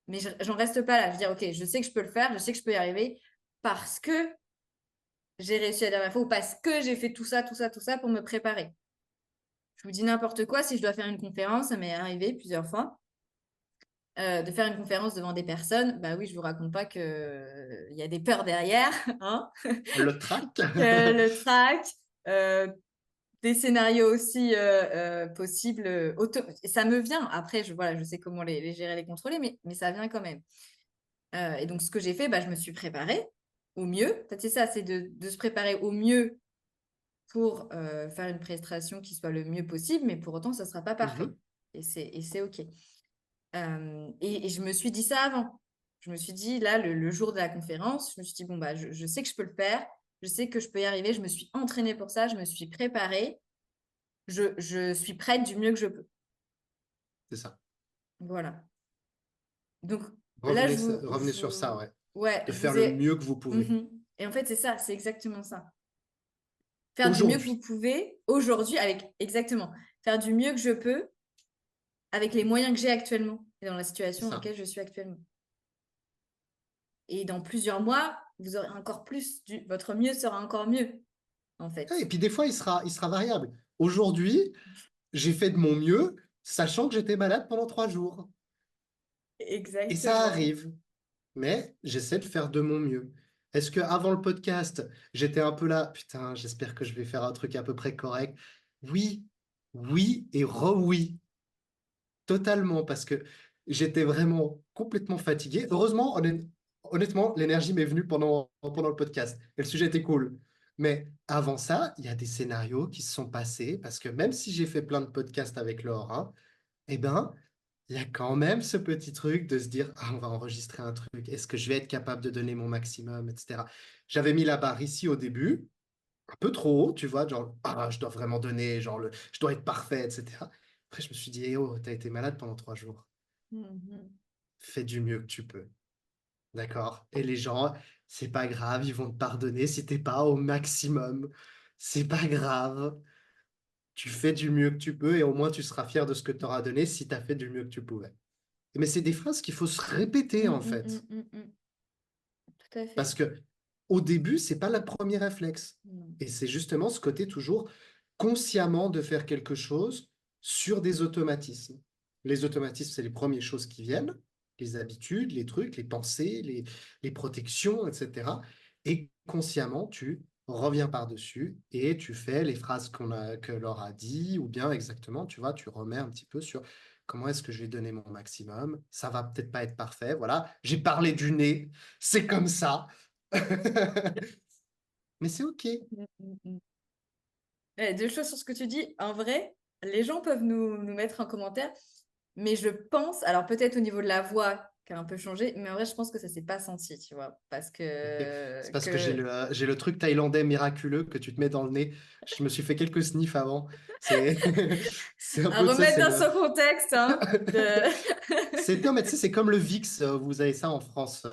mais j'en reste pas là. Je veux dire, ok, je sais que je peux le faire, je sais que je peux y arriver parce que j'ai réussi la dernière fois, ou parce que j'ai fait tout ça, tout ça, tout ça pour me préparer. Je vous dis n'importe quoi, si je dois faire une conférence, ça m'est arrivé plusieurs fois, de faire une conférence devant des personnes. Bah oui, je vous raconte pas que il y a des peurs derrière, hein, le trac? le trac, euh, des scénarios aussi possibles. Ça me vient. Après, voilà, je sais comment les gérer, les contrôler, mais ça vient quand même. Et donc, ce que j'ai fait, bah, je me suis préparée au mieux. En fait, c'est ça, c'est de se préparer au mieux pour faire une prestation qui soit le mieux possible, mais pour autant, ça ne sera pas parfait. Mhm. Et c'est OK. Et je me suis dit ça avant. Je me suis dit, là, le jour de la conférence, je me suis dit, bon, bah, je sais que je peux le faire, je sais que je peux y arriver, je me suis entraînée pour ça, je me suis préparée, je suis prête du mieux que je peux. C'est ça. Voilà. Donc là, Revenez, revenez sur ça, ouais. ouais, De je faire vous le ai. mieux que vous pouvez. Mhm. Et en fait, c'est ça, c'est exactement ça. Faire du mieux que vous Aujourd'hui. pouvez aujourd'hui avec exactement. Faire du mieux que je peux avec les moyens que j'ai actuellement et dans la C'est situation dans ça. laquelle je suis actuellement. Et dans plusieurs mois, vous aurez encore plus votre mieux sera encore mieux, en fait. Et puis des fois, il sera variable. Aujourd'hui, j'ai fait de mon mieux, sachant que j'étais malade pendant 3 jours. Et ça Exactement. arrive. Mais j'essaie de faire de mon mieux. Est-ce que avant le podcast, j'étais un peu là, putain, j'espère que je vais faire un truc à peu près correct. Oui, oui et re-oui, totalement, parce que j'étais vraiment complètement fatigué. Heureusement, honnêtement, l'énergie m'est venue pendant le podcast et le sujet était cool. Mais avant ça, il y a des scénarios qui se sont passés, parce que même si j'ai fait plein de podcasts avec Laure, hein, eh ben, il y a quand même ce petit truc de se dire, ah, on va enregistrer un truc, est-ce que je vais être capable de donner mon maximum, etc. J'avais mis la barre ici au début, un peu trop haut, tu vois, genre, ah, je dois vraiment donner, genre, je dois être parfait, etc. Après, je me suis dit, eh oh, t'as été malade pendant 3 jours. Mhm. Fais du mieux que tu peux, d'accord? Et les gens, c'est pas grave, ils vont te pardonner si t'es pas au maximum. C'est pas grave. Tu fais du mieux que tu peux et au moins tu seras fier de ce que tu auras donné si tu as fait du mieux que tu pouvais. Mais c'est des phrases qu'il faut se répéter en fait. Tout à Parce fait. que au début, c'est pas le premier réflexe. Non. Et c'est justement ce côté toujours consciemment de faire quelque chose sur des automatismes. Les automatismes, c'est les premières choses qui viennent, les habitudes, les trucs, les pensées, les protections, etc. Et consciemment, tu reviens par-dessus et tu fais les phrases que leur a dit, ou bien exactement, tu vois, tu remets un petit peu sur comment est-ce que je vais donner mon maximum. Ça va peut-être pas être parfait, voilà. J'ai parlé du nez, c'est comme ça. Mais c'est OK. Mm, mm, mm. Ouais, deux choses sur ce que tu dis. En vrai, les gens peuvent nous mettre en commentaire, mais je pense, alors peut-être au niveau de la voix qui a un peu changé, mais en vrai, je pense que ça s'est pas senti, tu vois, parce Ok. C'est que, parce que que... j'ai le truc thaïlandais miraculeux que tu te mets dans le nez. Je me suis fait quelques sniffs avant. C'est c'est un À peu, tu sais, remettre c'est dans le... son contexte, hein, de... Non, mais tu sais, c'est comme le VIX. Vous avez ça en France.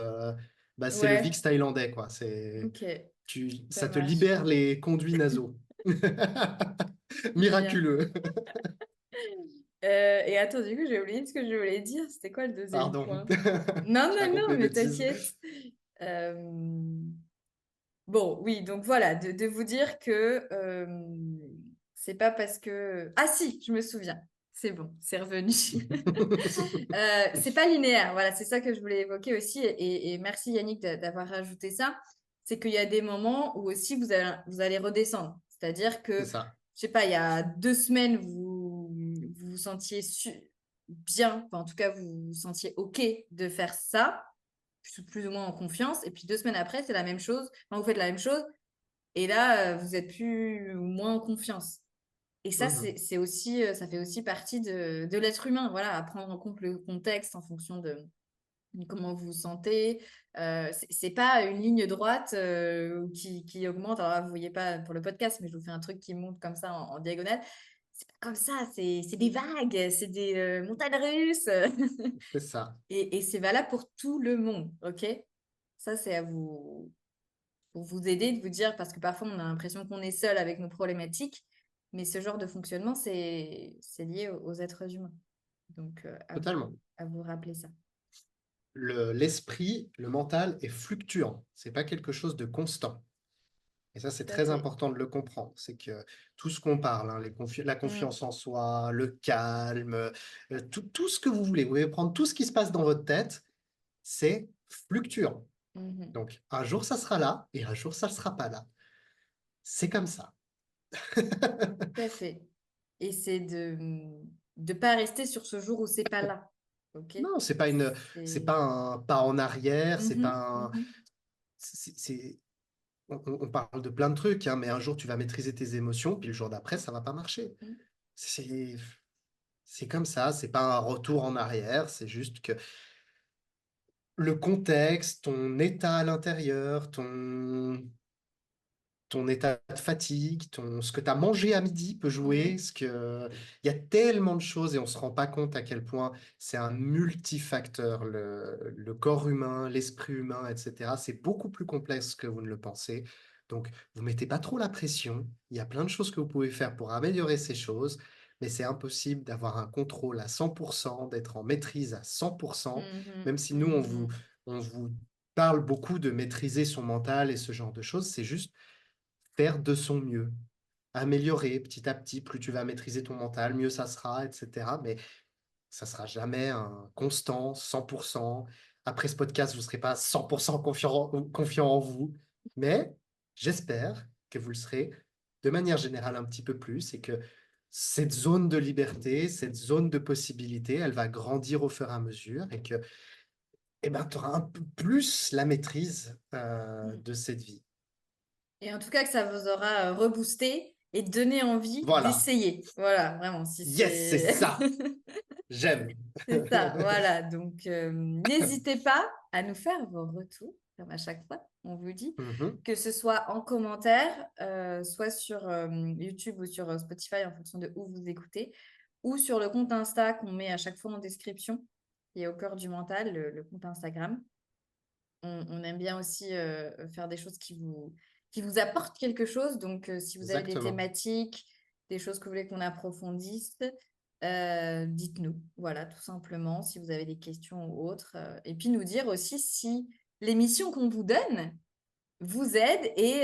Bah, c'est le VIX Ouais, thaïlandais, quoi. ok, ça Ça te marche. libère les conduits nasaux. Très bien. Miraculeux. Et attends, du coup, j'ai oublié ce que je voulais dire. C'était quoi le deuxième Pardon. point? Non, Je non, raconte non, des mais bêtises. t'inquiète. Euh, Bon, oui, donc voilà, de vous dire que c'est pas parce que... Ah si, je me souviens. C'est bon, c'est revenu. C'est pas linéaire, voilà, c'est ça que je voulais évoquer aussi. Et merci Yannick d'avoir rajouté ça. C'est qu'il y a des moments où aussi vous allez redescendre. C'est-à-dire C'est que, ça. je sais pas, il y a 2 semaines, vous vous sentiez bien, enfin, en tout cas, vous vous sentiez OK de faire ça, plus ou moins en confiance. Et puis 2 semaines après, c'est la même chose. Enfin, vous faites la même chose. Et là, vous êtes plus ou moins en confiance. Et ça, Mhm. c'est aussi, ça fait aussi partie de l'être humain. Voilà, à prendre en compte le contexte en fonction de comment vous vous sentez. C'est pas une ligne droite qui augmente. Alors là, vous voyez pas pour le podcast, mais je vous fais un truc qui monte comme ça en diagonale. C'est pas comme ça, c'est des vagues, c'est des montagnes russes. C'est ça. Et c'est valable pour tout le monde, ok? Ça, c'est à vous, pour vous aider, de vous dire, parce que parfois on a l'impression qu'on est seul avec nos problématiques, mais ce genre de fonctionnement, c'est lié aux êtres humains. Donc, Totalement. à vous rappeler ça. L'esprit, le mental est fluctuant. C'est pas quelque chose de constant. Et ça, c'est Tout à très fait. important de le comprendre. C'est que tout ce qu'on parle, hein, la Mm. confiance en soi, le calme, tout ce que vous voulez, vous pouvez prendre tout ce qui se passe dans votre tête, c'est fluctuant. Mhm. Donc, un jour, ça sera là et un jour, ça ne sera pas là. C'est comme ça. Tout à fait. Et c'est de ne pas rester sur ce jour où c'est pas là. OK? Non, c'est C'est... pas un pas en arrière, c'est pas Mhm, un, mhm, on parle de plein de trucs, hein, mais un jour, tu vas maîtriser tes émotions, puis le jour d'après, ça va pas marcher. mhm. C'est, c'est comme ça, c'est pas un retour en arrière, c'est juste que le contexte, ton état à l'intérieur, ton état de fatigue, ce que tu as mangé à midi peut jouer. Mhm, Il y a tellement de choses et on ne se rend pas compte à quel point c'est un multifacteur, le corps humain, l'esprit humain, etc. C'est beaucoup plus complexe que vous ne le pensez. Donc, vous mettez pas trop la pression. Il y a plein de choses que vous pouvez faire pour améliorer ces choses, mais c'est impossible d'avoir un contrôle à 100%, d'être en maîtrise à 100%, mhm, même si nous, mhm, on vous parle beaucoup de maîtriser son mental et ce genre de choses. C'est juste faire de son mieux, améliorer petit à petit. Plus tu vas maîtriser ton mental, mieux ça sera, etc. Mais ça sera jamais un constant, 100%. Après ce podcast, vous ne serez pas 100% confiant en vous, mais j'espère que vous le serez de manière générale un petit peu plus et que cette zone de liberté, cette zone de possibilité, elle va grandir au fur et à mesure et que eh ben, tu auras un peu plus la maîtrise mhm. de cette vie. Et en tout cas, que ça vous aura reboosté et donné envie Voilà. d'essayer. Voilà, vraiment, si Yes, c'est c'est... ça. J'aime. C'est ça, voilà. Donc, n'hésitez pas à nous faire vos retours, comme à chaque fois, on vous dit, Mhm. que ce soit en commentaire, soit sur YouTube ou sur Spotify, en fonction de où vous écoutez, ou sur le compte Insta qu'on met à chaque fois en description, qui est au cœur du mental, le compte Instagram. On aime bien aussi faire des choses qui vous apportent quelque chose. Donc, si vous avez des Exactement. thématiques, des choses que vous voulez qu'on approfondisse, dites-nous. Voilà, tout simplement, si vous avez des questions ou autres. Et puis nous dire aussi si l'émission qu'on vous donne vous aide et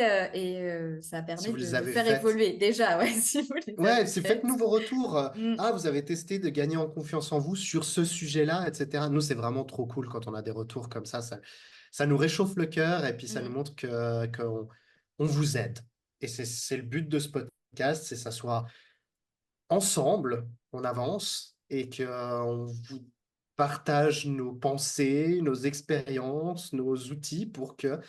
ça Si permet vous les de avez faire faites. évoluer. Déjà, ouais, si vous les Ouais, avez faites-nous faites. vos retours. Mm, Ah, vous avez testé de gagner en confiance en vous sur ce sujet-là, etc. Nous, c'est vraiment trop cool quand on a des retours comme ça nous réchauffe le cœur et puis ça nous mm, montre qu'on on vous aide. Et c'est le but de ce podcast, c'est que ça soit ensemble, on avance et qu'on vous partage nos pensées, nos expériences, nos outils pour que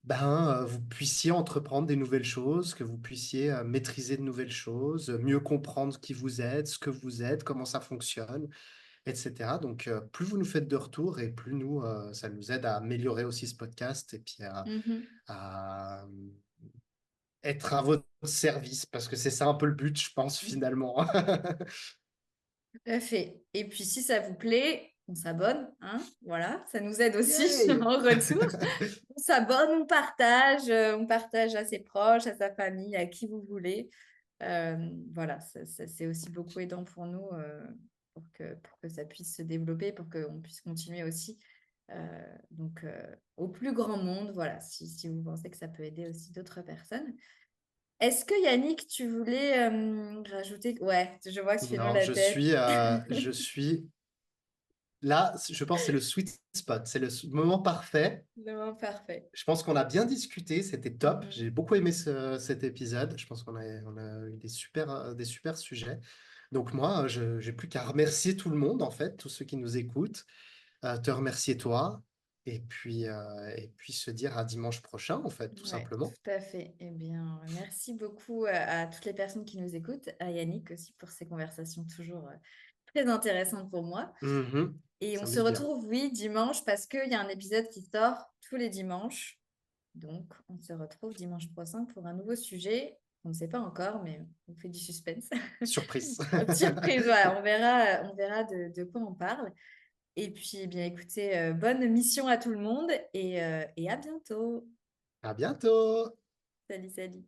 vous puissiez entreprendre des nouvelles choses, que vous puissiez maîtriser de nouvelles choses, mieux comprendre qui vous êtes, ce que vous êtes, comment ça fonctionne, etc. Donc, plus vous nous faites de retours et plus ça nous aide à améliorer aussi ce podcast et puis mhm. à être à votre service, parce que c'est ça un peu le but, je pense, finalement. Tout à fait. Et puis, si ça vous plaît, on s'abonne, hein, voilà, ça nous aide aussi Yay! en retour. On s'abonne, on partage à ses proches, à sa famille, à qui vous voulez. Voilà, c'est aussi beaucoup aidant pour nous pour que ça puisse se développer, pour qu'on puisse continuer aussi. Au plus grand monde, voilà, si vous pensez que ça peut aider aussi d'autres personnes. Est-ce que Yannick, tu voulais rajouter... Ouais, je vois que tu fais non Non, la tête. je suis là, je pense que c'est le sweet spot, c'est le moment parfait. Non, parfait. Je pense qu'on a bien discuté, c'était top. Mhm. J'ai beaucoup aimé cet épisode. Je pense on a eu des super sujets. Donc moi, je j'ai plus qu'à remercier tout le monde, en fait, tous ceux qui nous écoutent, te remercier toi, et puis se dire à dimanche prochain, en fait, tout Ouais, simplement. tout à fait. Eh bien, merci beaucoup à toutes les personnes qui nous écoutent, à Yannick aussi pour ces conversations toujours très intéressantes pour moi. Mhm. Et on Ça me se dit bien. retrouve, oui, dimanche parce qu'il y a un épisode qui sort tous les dimanches. Donc, on se retrouve dimanche prochain pour un nouveau sujet. On ne sait pas encore, mais on fait du suspense. Surprise. Surprise, voilà, on verra de quoi on parle. Et puis, eh bien, écoutez, bonne mission à tout le monde et à bientôt. À bientôt. Salut, salut.